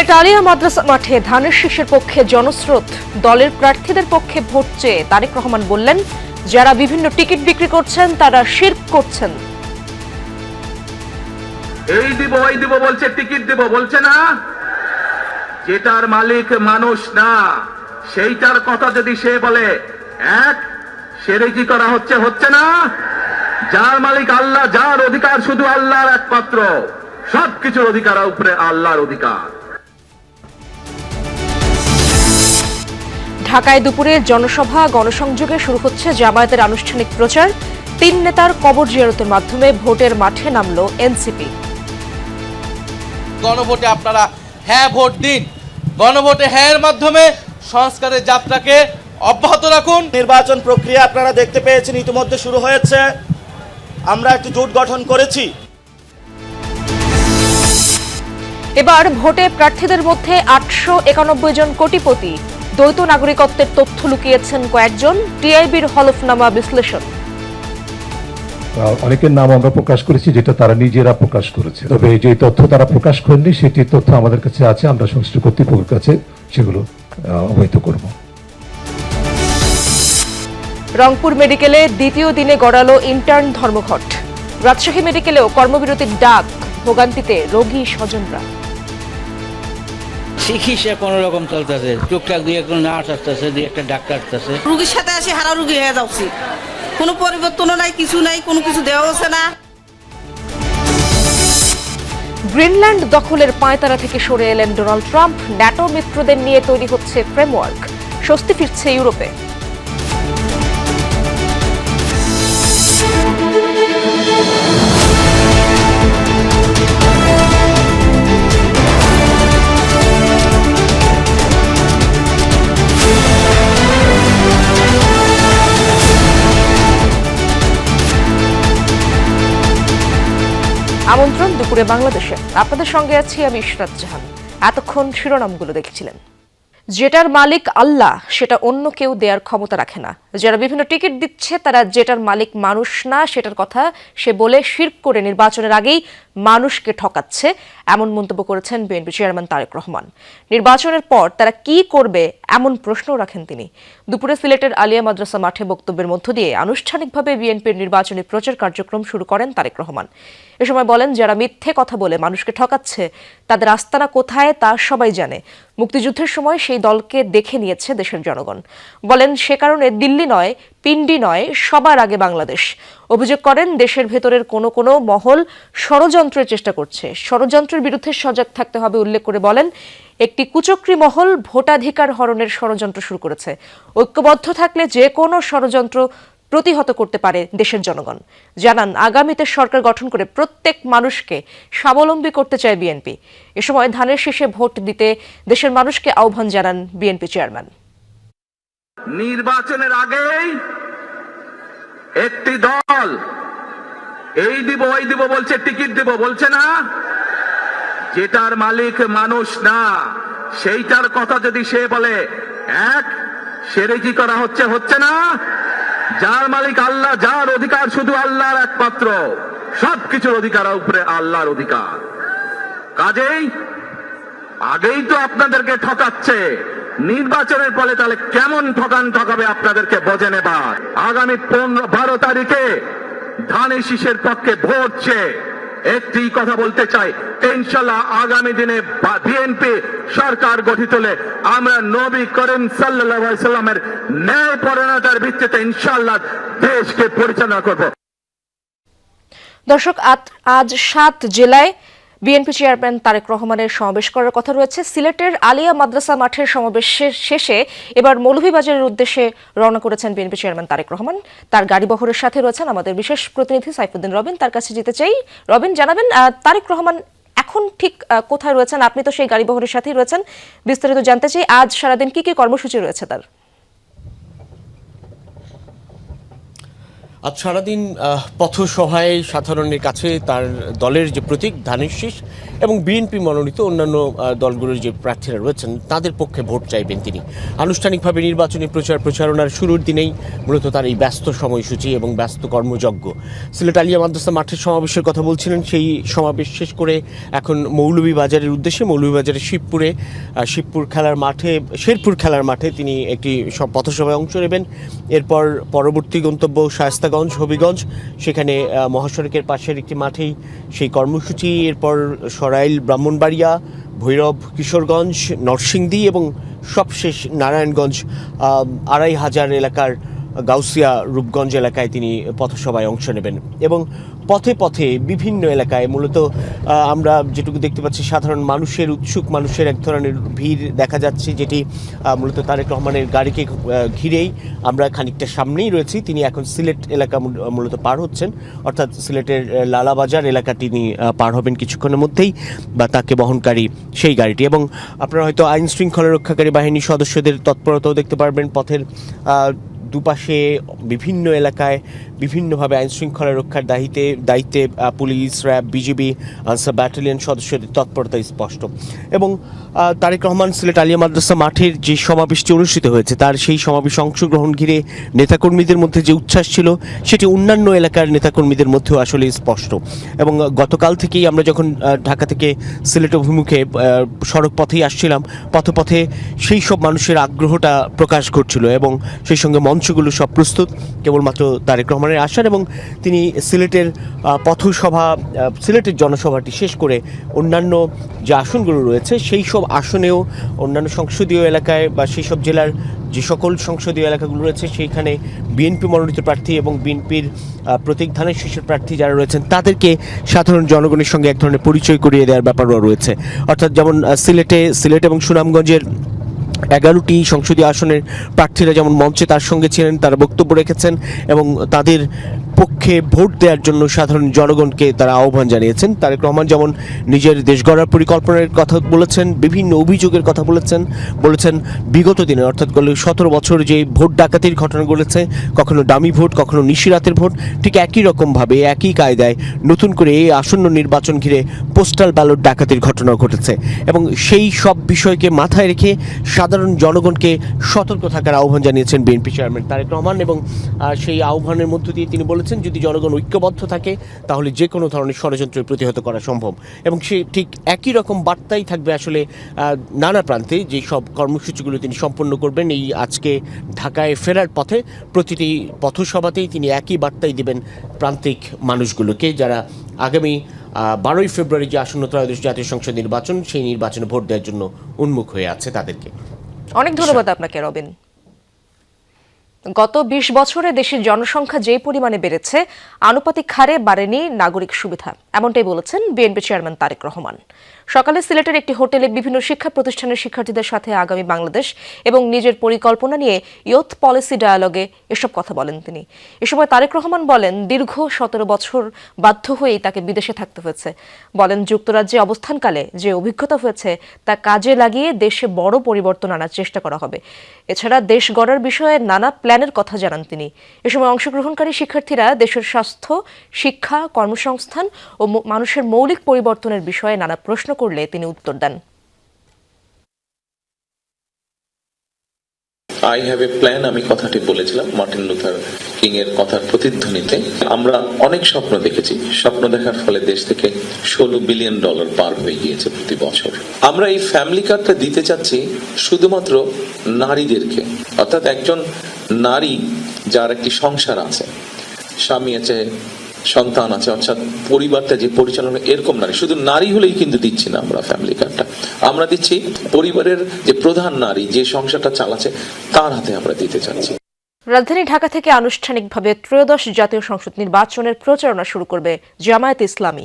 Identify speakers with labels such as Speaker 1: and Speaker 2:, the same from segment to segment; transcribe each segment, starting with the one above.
Speaker 1: সিলেট আলিয়া মাদ্রাসা মাঠে ধানের শীষের পক্ষে জনস্রোত। দলের প্রার্থীদের পক্ষে ভোট চেয়ে তারেক রহমান বললেন, যারা বিভিন্ন টিকিট বিক্রি করছেন তারা শিরক করছেন।
Speaker 2: এই দিব ওই দিব বলছে, টিকিট দিব বলছে না। যেটার মালিক মানুষ না সেইটার কথা যদি সে বলে, এক শিরকি করা হচ্ছে না। যার মালিক আল্লাহ, যার অধিকার শুধু আল্লাহর একমাত্র, সবকিছুর অধিকার উপরে আল্লাহর অধিকার।
Speaker 1: ঢাকায় দুপুরে জনসভা গণসংযোগে শুরু হচ্ছে জামায়াতের আনুষ্ঠানিক প্রচার। 3 নেতার কবর জিয়ারতের মাধ্যমে ভোটের মাঠে নামল এনসিপি।
Speaker 3: গণভোটে আপনারা হ্যাঁ ভোট দিন। গণভোটে হ্যাঁর মাধ্যমে সংস্কারের যাত্রাকে অব্যাহত রাখুন।
Speaker 4: নির্বাচন প্রক্রিয়া আপনারা দেখতে পেয়েছেন ইতিমধ্যে শুরু হয়েছে। আমরা একটি জোট গঠন করেছি।
Speaker 1: এবার ভোটে প্রার্থীদের মধ্যে 891 জন কোটিপতি। দ্বৈত নাগরিকত্বের তথ্য লুকিয়েছেন কয়েকজন। টিআইবির হলফনামা বিশ্লেষণ।
Speaker 5: অনেকের নাম আমরা প্রকাশ করেছি, যেটা তারা নিজেরা প্রকাশ করেছে। তবে যে তথ্য তারা প্রকাশ করেনি সেটির তথ্য আমাদের কাছে আছে। আমরা সংশ্লিষ্ট কর্তৃপক্ষের কাছে সেগুলো অবহিত করব।
Speaker 1: রংপুর মেডিকেলে দ্বিতীয় দিনে গড়ালো ইন্টার্ন ধর্মঘট। রাজশাহী মেডিকেলেও কর্মবিরতির ডাক। ভোগান্তিতে রোগী স্বজনরা।
Speaker 6: চিকিৎসা কোন রকম চলতেছে, টুকটাক দিয়ে কোনো নার্স আসতেছে, দিয়ে একটা ডাক্তার আসতেছে।
Speaker 7: রোগীর সাথে আসি হারা রোগী হয়ে যাচ্ছি, কোনো পরিবর্তনও নাই, কিছু নাই, কোনো কিছু দেওয়া হচ্ছে না।
Speaker 1: গ্রিনল্যান্ড দখলের পায়তারা থেকে সরে এলেন ডোনাল্ড ট্রাম্প। ন্যাটো মিত্রদের নিয়ে তৈরি হচ্ছে ফ্রেমওয়ার্ক। স্বস্তি ফিরছে ইউরোপে। আমন্ত্রণ দুপুরে বাংলাদেশে। আপনাদের সঙ্গে আছি আমি ইশরাত জাহান। এতক্ষণ শিরোনামগুলো দেখছিলেন। যেটার মালিক আল্লাহ সেটা অন্য কেউ দেওয়ার ক্ষমতা রাখে না। যারা বিভিন্ন টিকিট দিচ্ছে তারা যেটার মালিক মানুষ না সেটার কথা সে বলে শিরক করে নির্বাচনের আগেই মানুষকে ঠকাচ্ছে, এমন মন্তব্য করেছেন বিএনপি চেয়ারম্যান তারেক রহমান। নির্বাচনের পর তারা কি করবে এমন প্রশ্নও রাখেন তিনি। দুপুরে সিলেটের আলিয়া মাদ্রাসা মাঠে বক্তব্যের মধ্য দিয়ে আনুষ্ঠানিকভাবে বিএনপির নির্বাচনী প্রচার কার্যক্রম শুরু করেন তারেক রহমান। এ সময় বলেন, যারা মিথ্যে কথা বলে মানুষকে ঠকাচ্ছে তাদের আস্তানা কোথায় তা সবাই জানে। মুক্তিযুদ্ধের সময় সেই দলকে দেখে নিয়েছে দেশের জনগণ। বলেন, সে কারণে দিল্লি নয়, পিন্ডি নয়, সবার আগে বাংলাদেশ। অভিযোগ করেন, দেশের ভেতরের কোনো মহল ষড়যন্ত্রের চেষ্টা করছে। ষড়যন্ত্রের বিরুদ্ধে সজাগ থাকতে হবে উল্লেখ করে বলেন, একটি কুচক্রী মহল ভোটাধিকার হরণের ষড়যন্ত্র শুরু করেছে। ঐক্যবদ্ধ থাকলে যে কোনো ষড়যন্ত্র প্রতিহত করতে পারে দেশের জনগণ। জানান, আগামীতে সরকার গঠন করে প্রত্যেক মানুষকে স্বাবলম্বী করতে চায় বিএনপি। এ সময় ধানের শীষে ভোট দিতে দেশের মানুষকে আহ্বান জানান বিএনপি চেয়ারম্যান।
Speaker 2: নির্বাচনের আগেই একটি দল এই দিব ওই দিব বলছে, টিকিট দিব বলছে না। যেটার মালিক মানুষ না সেইটার কথা যদি সে বলে, এক শিরকি করা হচ্ছে না। যার মালিক আল্লাহ, যার অধিকার শুধু আল্লাহর একমাত্র, সবকিছুর অধিকার উপরে আল্লাহর অধিকার। কাজেই আগেই তো আপনাদেরকে ঠকাচ্ছে, নির্বাচনের ফলে তাহলে কেমন ঠকাবে আপনাদেরকে বোঝে নেবার। আগামী 12 তারিখে ধানের শীষের পক্ষে ভোট চেয়ে একটি কথা বলতে চাই, ইনশাআল্লাহ আগামী দিনে বিএনপি সরকার গঠিত হলে আমরা নবী করিম সাল্লাল্লাহু আলাইহি সাল্লামের ন্যায় পরায়ণতার ভিত্তিতে ইনশাআল্লাহ দেশকে পরিচালনা করব।
Speaker 1: দর্শক, আজ 7 জেলায় বিএনপি চেয়ারম্যান তারেক রহমানের সমাবেশ করার কথা রয়েছে। সিলেটের আলিয়া মাদ্রাসা মাঠের সমাবেশ শেষে এবার মৌলভীবাজারের উদ্দেশ্যে রওনা করেছেন বিএনপি চেয়ারম্যান তারেক রহমান। তার গাড়ি বহরের সাথে রয়েছেন আমাদের বিশেষ প্রতিনিধি সাইফুদ্দিন রবিন। তার কাছে যেতে চাই। রবিন, জানাবেন তারেক রহমান এখন ঠিক কোথায় রয়েছেন? আপনি তো সেই গাড়ি বহরের সাথেই রয়েছেন, বিস্তারিত জানতে চাই। আজ সারাদিন কি কি কর্মসূচি রয়েছে তার?
Speaker 8: আজ সারাদিন পথসভায় সাধারণের কাছে তার দলের যে প্রতীক ধানের শীষ এবং বিএনপি মনোনীত অন্যান্য দলগুলোর যে প্রার্থীরা রয়েছেন তাদের পক্ষে ভোট চাইবেন তিনি। আনুষ্ঠানিকভাবে নির্বাচনী প্রচারণার শুরুর দিনেই মূলত তার এই ব্যস্ত সময়সূচি এবং ব্যস্ত কর্মযজ্ঞ। সিলেট আলিয়া মাদ্রাসা মাঠের সমাবেশের কথা বলছিলেন, সেই সমাবেশ শেষ করে এখন মৌলভীবাজারের উদ্দেশ্যে শেরপুর খেলার মাঠে তিনি একটি পথসভায় অংশ নেবেন। এরপর পরবর্তী গন্তব্য শায়েস্তাগঞ্জ, হবিগঞ্জ, সেখানে মহাসড়কের পাশের একটি মাঠেই সেই কর্মসূচি। এরপর সরাইল, ব্রাহ্মণবাড়িয়া, ভৈরব, কিশোরগঞ্জ, নরসিংদী এবং সবশেষ নারায়ণগঞ্জ ২৫০০ এলাকার গাউসিয়া, রূপগঞ্জ এলাকায় তিনি পথসভায় অংশ নেবেন। এবং পথে পথে বিভিন্ন এলাকায় মূলত আমরা যেটুকু দেখতে পাচ্ছি সাধারণ মানুষের, উৎসুক মানুষের এক ধরনের ভিড় দেখা যাচ্ছে, যেটি মূলত তারেক রহমানের গাড়িকে ঘিরেই। আমরা খানিকটা সামনেই রয়েছি, তিনি এখন সিলেট এলাকা মূলত পার হচ্ছেন, অর্থাৎ সিলেটের লালাবাজার এলাকা তিনি পার হবেন কিছুক্ষণের মধ্যেই, বা তাকে বহনকারী সেই গাড়িটি। এবং আপনারা হয়তো আইন শৃঙ্খলা রক্ষাকারী বাহিনীর সদস্যদের তৎপরতাও দেখতে পারবেন। পথের দুপাশে বিভিন্ন এলাকায় বিভিন্নভাবে আইন শৃঙ্খলা রক্ষার দায়িত্বে police, RAB, BGB, answer battalion সদস্যদের তৎপরতা স্পষ্ট। এবং তারেক রহমান সিলেট আলিয়া মাদ্রাসা মাঠের যে সমাবেশটি অনুষ্ঠিত হয়েছে তার সেই সমাবেশে অংশগ্রহণ ঘিরে নেতাকর্মীদের মধ্যে যে উচ্ছ্বাস ছিল সেটি অন্যান্য এলাকার নেতাকর্মীদের মধ্যেও আসলে স্পষ্ট। এবং গতকাল থেকেই আমরা যখন ঢাকা থেকে সিলেট অভিমুখে সড়ক পথেই আসছিলাম, পথে সেই সব মানুষের আগ্রহটা প্রকাশ ঘটছিল এবং সেই সঙ্গে মঞ্চগুলো সব প্রস্তুত কেবলমাত্র তারেক রহমানের আসার। এবং তিনি সিলেটের সিলেটের জনসভাটি শেষ করে অন্যান্য যে আসনগুলো রয়েছে সেই সব আসনেও অন্যান্য সংসদীয় এলাকায় বা সেই সব জেলার যে সকল সংসদীয় এলাকাগুলো রয়েছে সেইখানে বিএনপি মনোনীত প্রার্থী এবং বিএনপির প্রতীক ধানের শীষের প্রার্থী যারা রয়েছেন তাদেরকে সাধারণ জনগণের সঙ্গে এক ধরনের পরিচয় করিয়ে দেওয়ার ব্যাপারও রয়েছে। অর্থাৎ যেমন সিলেট এবং সুনামগঞ্জের 11টি সংসদীয় আসনের প্রার্থীরা যেমন মঞ্চে তার সঙ্গে ছিলেন, তারা বক্তব্য রেখেছেন এবং তাদের পক্ষে ভোট দেওয়ার জন্য সাধারণ জনগণকে তারা আহ্বান জানিয়েছেন। তারেক রহমান যেমন নিজের দেশ গড়ার পরিকল্পনার কথা বলেছেন, বিভিন্ন অভিযোগের কথা বলেছেন বিগত দিনে, অর্থাৎ 17 বছর যে ভোট ডাকাতির ঘটনা ঘটেছে, কখনো ডামি ভোট, কখনো নিশিরাতের ভোট, ঠিক একই রকমভাবে একই কায়দায় নতুন করে এই আসন্ন নির্বাচন ঘিরে পোস্টাল ব্যালট ডাকাতির ঘটনাও ঘটেছে। এবং সেই সব বিষয়কে মাথায় রেখে সাধারণ জনগণকে সতর্ক থাকার আহ্বান জানিয়েছেন বিএনপি চেয়ারম্যান তারেক রহমান। এবং সেই আহ্বানের মধ্য দিয়ে তিনি বলেছেন যদি জনগণ ঐক্যবদ্ধ থাকে তাহলে যে কোনো ধরনের ষড়যন্ত্রের প্রতিহত করা সম্ভব। এবং সে ঠিক একই রকম বার্তাই থাকবে আসলে নানা প্রান্তে যে সব কর্মসূচিগুলো তিনি সম্পন্ন করবেন। এই আজকে ঢাকায় ফেরার পথে প্রতিটি পথসভাতেই তিনি একই বার্তাই দেবেন প্রান্তিক মানুষগুলোকে, যারা আগামী 12ই ফেব্রুয়ারি যে আসন্ন ত্রয়োদশ জাতীয় সংসদ নির্বাচন, সেই নির্বাচনে ভোট দেওয়ার জন্য উন্মুখ হয়ে আছে তাদেরকে।
Speaker 1: অনেক ধন্যবাদ আপনাকে রবিন। গত 20 বছরে দেশের জনসংখ্যা যে পরিমাণে বেড়েছে আনুপাতিক হারে বাড়েনি নাগরিক সুবিধা, এমনটাই বলেছেন বিএনপি চেয়ারম্যান তারেক রহমান। সকালে সিলেটের একটি হোটেলে বিভিন্ন শিক্ষা প্রতিষ্ঠানের শিক্ষার্থীদের সাথে আগামী বাংলাদেশ এবং নিজের পরিকল্পনা নিয়ে ইয়ুথ পলিসি ডায়ালগে এসব কথা বলেন তিনি। এ সময় তারেক রহমান বলেন দীর্ঘ 17 বছর বাধ্য হয়েই তাকে বিদেশে থাকতে হয়েছে। বলেন যুক্তরাজ্যে অবস্থানকালে যে অভিজ্ঞতা হয়েছে তা কাজে লাগিয়ে দেশে বড় পরিবর্তন আনার চেষ্টা করা হবে। এছাড়া দেশ গড়ার বিষয়ে নানা প্ল্যানের কথা জানান তিনি। এ সময় অংশগ্রহণকারী শিক্ষার্থীরা দেশের স্বাস্থ্য, শিক্ষা, কর্মসংস্থান ও মানুষের মৌলিক পরিবর্তনের বিষয়ে নানা প্রশ্ন করলে তিনি উত্তর দেন।
Speaker 9: আই হ্যাভ এ প্ল্যান, আমি কথাটি বলেছিলাম মার্টিন লুথার কিং এর কথার প্রতিধ্বনিতে। আমরা অনেক স্বপ্ন দেখেছি, স্বপ্ন দেখার ফলে দেশ থেকে $16 বিলিয়ন পার হয়ে গিয়েছে প্রতি বছর। আমরা এই ফ্যামিলি কার্ডটা দিতে চাচ্ছি শুধুমাত্র নারীদেরকে, অর্থাৎ একজন নারী যার একটি সংসার আছে, স্বামী আছে, সন্তান আছে, অর্থাৎ পরিবারটা যে পরিচালনা, এরকম নারী, শুধু নারী হলেই কিন্তু দিচ্ছি না আমরা ফ্যামিলি কার্ডটা, আমরা দিচ্ছি পরিবারের যে প্রধান নারী যে সংসারটা চালাচ্ছে তার হাতে আমরা দিতে চাচ্ছি।
Speaker 1: রাজধানী ঢাকা থেকে আনুষ্ঠানিকভাবে ত্রয়োদশ জাতীয় সংসদ নির্বাচনের প্রচারণা শুরু করবে জামায়াতে ইসলামী।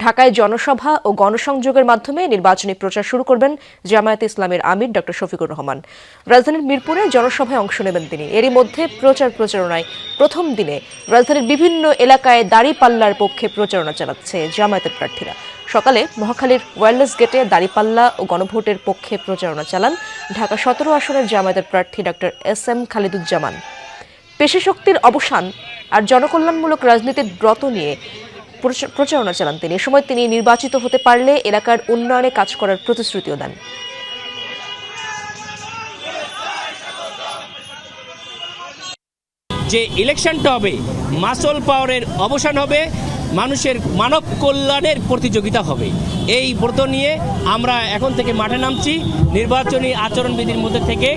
Speaker 1: ঢাকায় জনসভা ও গণসংযোগের মাধ্যমে নির্বাচনী প্রচার শুরু করবেন জামায়াতে ইসলামের আমির ডক্টর শফিকুর রহমান। রাজধানীর মিরপুরে জনসভায় অংশ নেবেন তিনি। এরই মধ্যে প্রচারণায় প্রথম দিনে রাজধানীর বিভিন্ন এলাকায় দাঁড়িপাল্লার পক্ষে প্রচারণা চালাচ্ছে জামায়াতের প্রার্থীরা। সকালে মহাখালীর ওয়্যারলেস গেটে দাঁড়িপাল্লা ও গণভোটের পক্ষে প্রচারণা চালান ঢাকা 17 আসনের জামায়াতের প্রার্থী ডক্টর SM খালিদুজ্জামান। পেশিশক্তির অবসান আর জনকল্যাণমূলক রাজনীতির ব্রত নিয়ে প্রচারণা চালান তিনি। এ সময় তিনি নির্বাচিত হতে পারলে এলাকার উন্নয়নে কাজ করার প্রতিশ্রুতিও দেন।
Speaker 10: যে ইলেকশনটা হবে মাসল পাওয়ারের অবসান হবে, মানুষের মানব কল্যাণের প্রতিযোগিতা হবে। এই ব্রত নিয়ে আমরা এখন থেকে মাঠে নামছি। নির্বাচনী আচরণবিধির মধ্যে থেকে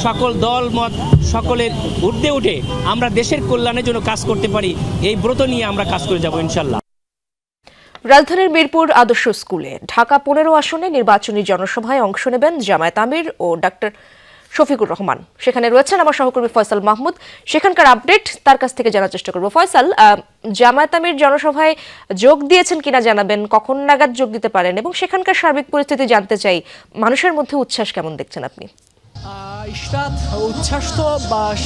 Speaker 10: সকল দল মত সকলের ঊর্ধ্বে উঠে আমরা দেশের কল্যাণের জন্য কাজ করতে পারি, এই ব্রত নিয়ে আমরা কাজ করে যাব ইনশাল্লাহ।
Speaker 1: রাজধানীর মিরপুর আদর্শ স্কুলে ঢাকা 15 আসনে নির্বাচনী জনসভায় অংশ নেবেন জামায়াত আমির ও ডাক্তার শফিকুর রহমান। সেখানে রয়েছেন আমার সহকর্মী ফয়সাল মাহমুদ। সেখানকার আপডেট তার কাছ থেকে জানার চেষ্টা করব। ফয়সাল, জামায়াত আমির জনসভায় যোগ দিয়েছেন কিনা জানাবেন, কখন নাগাদ যোগ দিতে পারেন, এবং সেখানকার সার্বিক পরিস্থিতি জানতে চাই। মানুষের মধ্যে উচ্ছ্বাস কেমন দেখছেন আপনি?
Speaker 11: ইশরাত, উচ্ছ্বাস তো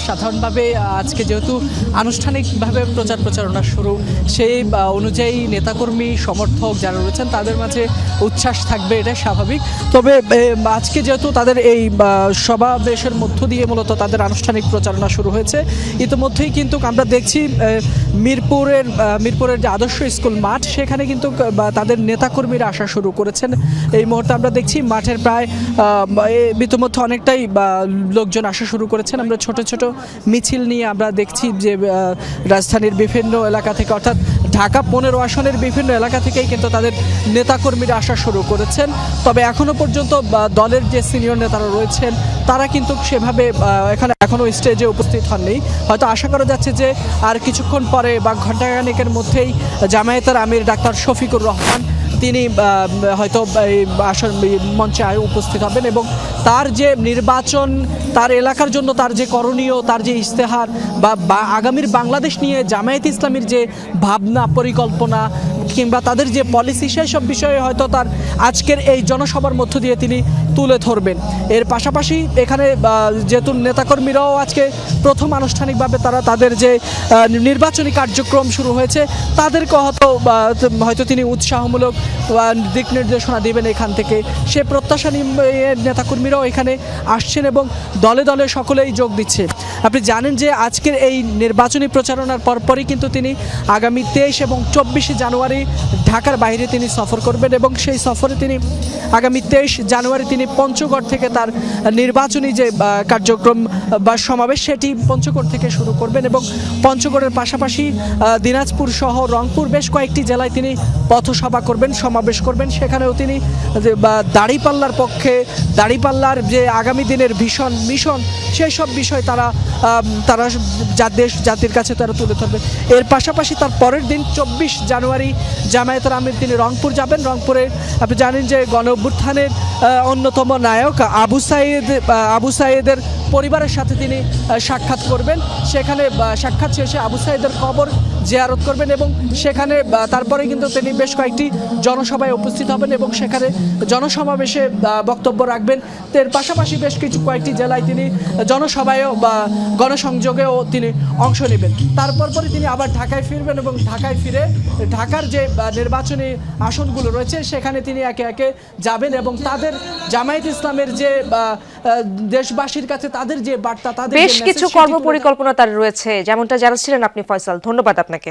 Speaker 11: সাধারণভাবে আজকে যেহেতু আনুষ্ঠানিকভাবে প্রচারণা শুরু, সেই অনুযায়ী নেতাকর্মী সমর্থক যারা রয়েছেন তাদের মাঝে উচ্ছ্বাস থাকবে, এটা স্বাভাবিক। তবে আজকে যেহেতু তাদের এই সমাবেশের মধ্য দিয়ে মূলত তাদের আনুষ্ঠানিক প্রচারণা শুরু হয়েছে, ইতিমধ্যেই কিন্তু আমরা দেখছি মিরপুরের যে আদর্শ স্কুল মাঠ, সেখানে কিন্তু তাদের নেতাকর্মীরা আসা শুরু করেছেন। এই মুহূর্তে আমরা দেখছি মাঠের প্রায় ইতিমধ্যে অনেকটাই লোকজন আসা শুরু করেছেন। আমরা ছোট ছোট মিছিল নিয়ে আমরা দেখছি যে রাজধানীর বিভিন্ন এলাকা থেকে, অর্থাৎ ঢাকা 15 আসনের বিভিন্ন এলাকা থেকেই কিন্তু তাদের নেতাকর্মীরা আসা শুরু করেছেন। তবে এখনো পর্যন্ত দলের যে সিনিয়র নেতারা রয়েছেন তারা কিন্তু সেভাবে এখানে এখনো স্টেজে উপস্থিত হননি। হয়তো আশা করা যাচ্ছে যে আর কিছুক্ষণ পরে বা ঘণ্টাখানেকের মধ্যেই জামায়াতের আমির ডাক্তার শফিকুর রহমান তিনি হয়তো আসন মঞ্চে উপস্থিত হবেন এবং তার যে নির্বাচন, তার এলাকার জন্য তার যে করণীয়, তার যে ইশতেহার বা আগামীর বাংলাদেশ নিয়ে জামায়াত ইসলামীর যে ভাবনা পরিকল্পনা কিংবা তাদের যে পলিসি, সেই সব বিষয়ে হয়তো তার আজকের এই জনসভার মধ্য দিয়ে তিনি তুলে ধরবেন। এর পাশাপাশি এখানে যেহেতু নেতাকর্মীরাও আজকে প্রথম আনুষ্ঠানিকভাবে তারা তাদের যে নির্বাচনী কার্যক্রম শুরু হয়েছে তাদেরকে হয়তো তিনি উৎসাহমূলক দিক নির্দেশনা দেবেন এখান থেকে, সে প্রত্যাশা নিয়ে নেতাকর্মীরাও এখানে আসছেন এবং দলে দলে সকলেই যোগ দিচ্ছে। আপনি জানেন যে আজকের এই নির্বাচনী প্রচারণার পরপরই কিন্তু তিনি আগামী 23 এবং 24 জানুয়ারি ঢাকার বাইরে তিনি সফর করবেন এবং সেই সফরে তিনি আগামী 23 জানুয়ারি তিনি পঞ্চগড় থেকে তার নির্বাচনী যে কার্যক্রম বা সমাবেশ সেটি পঞ্চগড় থেকে শুরু করবেন এবং পঞ্চগড়ের পাশাপাশি দিনাজপুর সহ রংপুর বেশ কয়েকটি জেলায় তিনি পথসভা করবেন, সমাবেশ করবেন। সেখানেও তিনি দাঁড়িপাল্লার পক্ষে, দাঁড়িপাল্লার যে আগামী দিনের মিশন সেই সব বিষয় তারা দেশ জাতির কাছে তারা তুলে ধরবে। এর পাশাপাশি তার পরের দিন 24 জানুয়ারি জামায়াতের আমির তিনি রংপুর যাবেন। রংপুরে আপনি জানেন যে গণ অভ্যুত্থানের অন্যতম নায়ক আবু সাইদের পরিবারের সাথে তিনি সাক্ষাৎ করবেন। সেখানে সাক্ষাৎ শেষে আবু সাইদের কবর জিয়ারত করবেন এবং সেখানে তারপরে কিন্তু তিনি বেশ কয়েকটি জনসভায় উপস্থিত হবেন এবং সেখানে জনসমাবেশে বক্তব্য রাখবেন। এর পাশাপাশি বেশ কয়েকটি জেলায় তিনি জনসভায়ও বা গণসংযোগেও তিনি অংশ নেবেন। তারপরে তিনি আবার ঢাকায় ফিরবেন এবং ঢাকায় ফিরে ঢাকার যে নির্বাচনী আসনগুলো রয়েছে সেখানে তিনি একে একে যাবেন এবং তাদের জামায়াত ইসলামের যে দেশবাসীর কাছে তাদের যে বার্তা, তাদের
Speaker 1: বেশ কিছু কর্মপরিকল্পনা তার রয়েছে, যেমনটা জানাচ্ছিলেন আপনি ফয়সাল। ধন্যবাদ আপনাকে।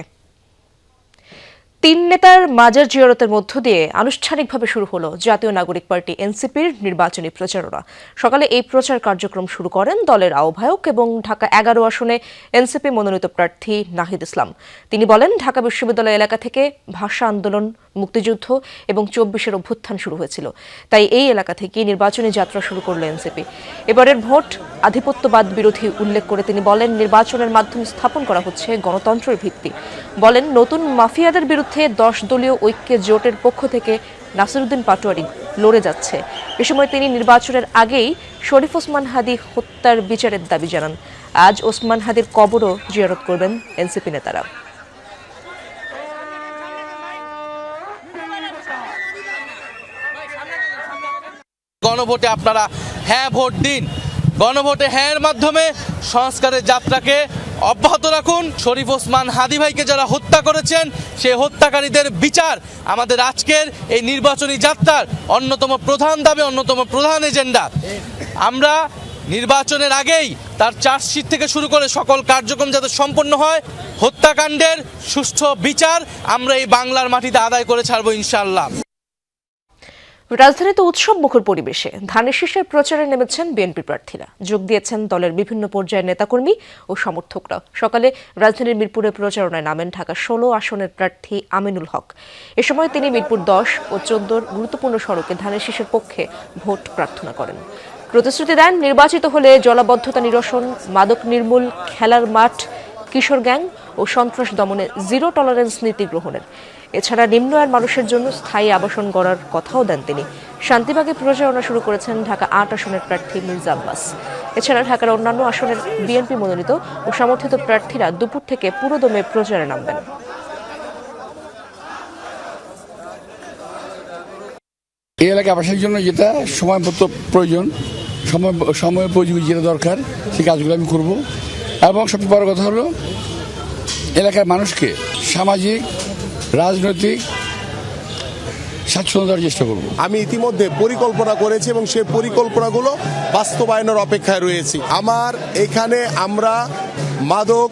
Speaker 1: 3 নেতার মাজার জিয়ারতের মধ্য দিয়ে আনুষ্ঠানিকভাবে শুরু হলো জাতীয় নাগরিক পার্টি এনসিপির নির্বাচনী প্রচারণা। সকালে এই প্রচার কার্যক্রম শুরু করেন দলের আহ্বায়ক এবং ঢাকা 11 আসনে এনসিপি মনোনীত প্রার্থী নাহিদ ইসলাম। তিনি বলেন, ঢাকা বিশ্ববিদ্যালয় এলাকা থেকে ভাষা আন্দোলন, মুক্তিযুদ্ধ এবং 24-এর অভ্যুত্থান শুরু হয়েছিল, তাই এই এলাকা থেকে নির্বাচনী যাত্রা শুরু করল এনসিপি। এবারের ভোট আধিপত্যবাদ বিরোধী উল্লেখ করে তিনি বলেন, নির্বাচনের মাধ্যমে স্থাপন করা হচ্ছে গণতন্ত্রের ভিত্তি। বলেন, নতুন মাফিয়াদের বিরুদ্ধে 10 দলীয় ঐক্যে জোটের পক্ষ থেকে নাসিরউদ্দিন পাটোয়ারি লড়ে যাচ্ছে। এ সময় তিনি নির্বাচনের আগেই শরীফ ওসমান হাদি হত্যার বিচারের দাবি জানান। আজ ওসমান হাদির কবরও জিয়ারত করবেন এনসিপি নেতারা।
Speaker 3: গণভোটে আপনারা হ্যাঁ ভোট দিন। গণভোটে হ্যাঁর মাধ্যমে সংস্কারের যাত্রাকে অব্যাহত রাখুন। শরীফ ওসমান হাদি ভাইকে যারা হত্যা করেছেন সেই হত্যাকারীদের বিচার আমাদের আজকের এই নির্বাচনী যাত্রার অন্যতম প্রধান দাবি, অন্যতম প্রধান এজেন্ডা। আমরা নির্বাচনের আগেই তার চার্জশিট থেকে শুরু করে সকল কার্যক্রম যাতে সম্পন্ন হয়, হত্যাকাণ্ডের সুষ্ঠু বিচার আমরা এই বাংলার মাটিতে আদায় করে ছাড়বো ইনশাআল্লাহ।
Speaker 1: রাজধানীতে উৎসব মুখর পরিবেশে ধানের শীষের প্রচারে নেমেছেন বিএনপি প্রার্থীরা। যোগ দিয়েছেন দলের বিভিন্ন পর্যায়ের নেতাকর্মী ও সমর্থকরা। সকালে রাজধানীর মিরপুরে প্রচারণায় নামেন ঢাকা 16 আসনের প্রার্থী আমিনুল হক। এ সময় তিনি মিরপুর 10 ও 14 গুরুত্বপূর্ণ সড়কে ধানের শীষের পক্ষে ভোট প্রার্থনা করেন। প্রতিশ্রুতি দেন নির্বাচিত হলে জলাবদ্ধতা নিরসন, মাদক নির্মূল, খেলার মাঠ, কিশোর গ্যাং ও সন্ত্রাস দমনে জিরো টলারেন্স নীতি গ্রহণের। এছাড়া নিম্ন আয়ের মানুষের জন্য স্থায়ী আবাসন গড়ার কথাও দেন তিনি। শান্তিবাগে প্রচারণা শুরু করেছেন ঢাকা 8 আসনের প্রার্থী মির্জা আব্বাস। এছাড়া ঢাকার অন্যান্য আসনের বিএনপি মনোনীত ও সমর্থিত প্রার্থীরা দুপুর থেকে পুরোদমে প্রচারে নামবেন।
Speaker 12: এই এলাকায় আবাসের জন্য যেটা সময় প্রয়োজন, সময় উপযোগী যেটা দরকার সেই কাজগুলো আমি করব। এবং সবচেয়ে বড় কথা হলো এলাকার মানুষকে সামাজিক, রাজনৈতিক স্বাচ্ছন্দ্য দেওয়ার চেষ্টা করব।
Speaker 13: আমি ইতিমধ্যে পরিকল্পনা করেছি এবং সেই পরিকল্পনাগুলো বাস্তবায়নের অপেক্ষায় রয়েছি। আমার এখানে আমরা মাদক,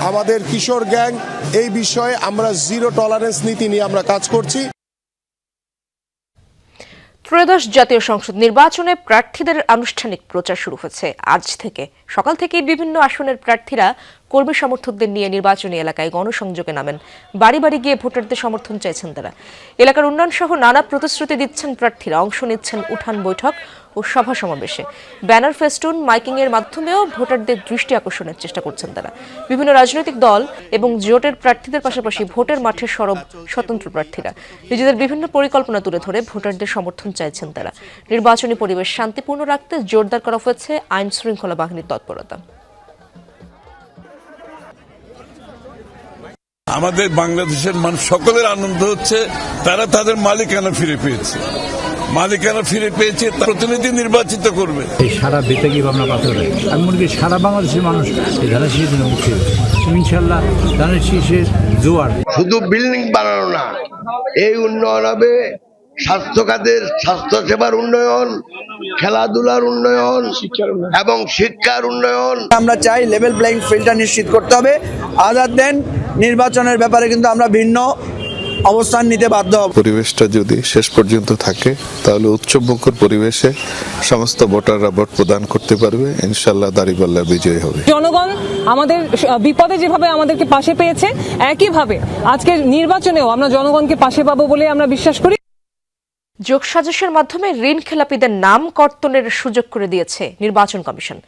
Speaker 13: আমাদের কিশোর গ্যাং, এই বিষয়ে আমরা জিরো টলারেন্স নীতি নিয়ে আমরা কাজ করছি।
Speaker 1: ত্রয়োদশ জাতীয় সংসদ নির্বাচনে প্রার্থীদের আনুষ্ঠানিক প্রচার শুরু হয়েছে আজ থেকে। সকাল থেকেই বিভিন্ন আসনের প্রার্থীরা কর্মী সমর্থকদের নিয়ে নির্বাচনী এলাকায় গণসংযোগে নামেন। বাড়ি বাড়ি গিয়ে ভোটারদের সমর্থন চাইছেন তারা। এলাকার উন্নয়ন সহ নানা প্রতিশ্রুতি দিচ্ছেন প্রার্থীরা। অংশ নিচ্ছেন উঠান বৈঠক ও সভা সমাবেশে। ব্যানার, ফেস্টুন, মাইকিং এর মাধ্যমেও ভোটারদের দৃষ্টি আকর্ষণের চেষ্টা করছেন তারা। বিভিন্ন রাজনৈতিক দল এবং জোটের প্রার্থীদের পাশাপাশি ভোটের মাঠে সরব স্বতন্ত্র প্রার্থীরা। নিজেদের বিভিন্ন পরিকল্পনা তুলে ধরে ভোটারদের সমর্থন চাইছেন তারা। নির্বাচনী পরিবেশ শান্তিপূর্ণ রাখতে জোরদার করা হয়েছে আইন শৃঙ্খলা বাহিনীর তৎপরতা।
Speaker 12: আমাদের বাংলাদেশের মানুষ সকলের আনন্দ হচ্ছে, তারা তাদের মালিকানা ফিরে পেয়েছে। মালিকানা ফিরে পেয়েছে, প্রতিনিধি নির্বাচিত করবে।
Speaker 6: সারা বেতাগি ভাবনা পাথরে আমি মনে করি সারা বাংলাদেশের মানুষ এই ধানের শীষের মুখে ইনশাল্লাহ ধানের শীষের জোয়ার।
Speaker 13: শুধু বিল্ডিং বানানো না, এই উন্নয়ন হবে স্বাস্থ্য খাতের, স্বাস্থ্য সেবার উন্নয়ন, খেলাধুলার উন্নয়ন এবং শিক্ষার উন্নয়ন।
Speaker 11: আমরা চাই লেভেল প্লেইং ফিল্ডটা নিশ্চিত করতে হবে। আদার দেন নির্বাচনের ব্যাপারে কিন্তু আমরা ভিন্ন অবস্থান নিতে বাধ্য হব।
Speaker 14: পরিবেশটা যদি শেষ পর্যন্ত থাকে তাহলে উৎসবমুখর পরিবেশে সমস্ত ভোটাররা ভোট প্রদান করতে পারবে। ইনশাআল্লাহ দাঁড়িপাল্লা বিজয়ী হবে।
Speaker 15: জনগণ আমাদের বিপদে যেভাবে আমাদেরকে পাশে পেয়েছে, একইভাবে আজকের নির্বাচনেও আমরা জনগণকে পাশে পাবো বলে আমরা বিশ্বাস করি।
Speaker 1: যোগসাজশের মাধ্যমে ঋণ খেলাপিদের নাম কর্তনের সুযোগ করে দিয়েছে নির্বাচন কমিশন।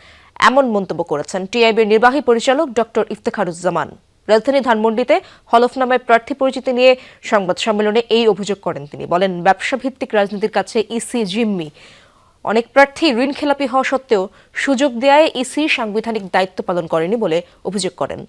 Speaker 1: এমন মন্তব্য করেছেন টিআইবির নির্বাহী পরিচালক ডক্টর ইফতেখারুজ্জামান। রাজধানী ধানমন্ডিতে হলফনামায় প্রার্থী পরিচিতি নিয়ে সংবাদ সম্মেলনে এই অভিযোগ করেন তিনি। বলেন, ব্যবসা ভিত্তিক রাজনীতির কাছে ইসি জিম্মি। অনেক প্রার্থী ঋণ খেলাপি হওয়া সত্ত্বেও সুযোগ দেয়ায় ইসি সাংবিধানিক দায়িত্ব পালন করেনি বলে অভিযোগ করেন।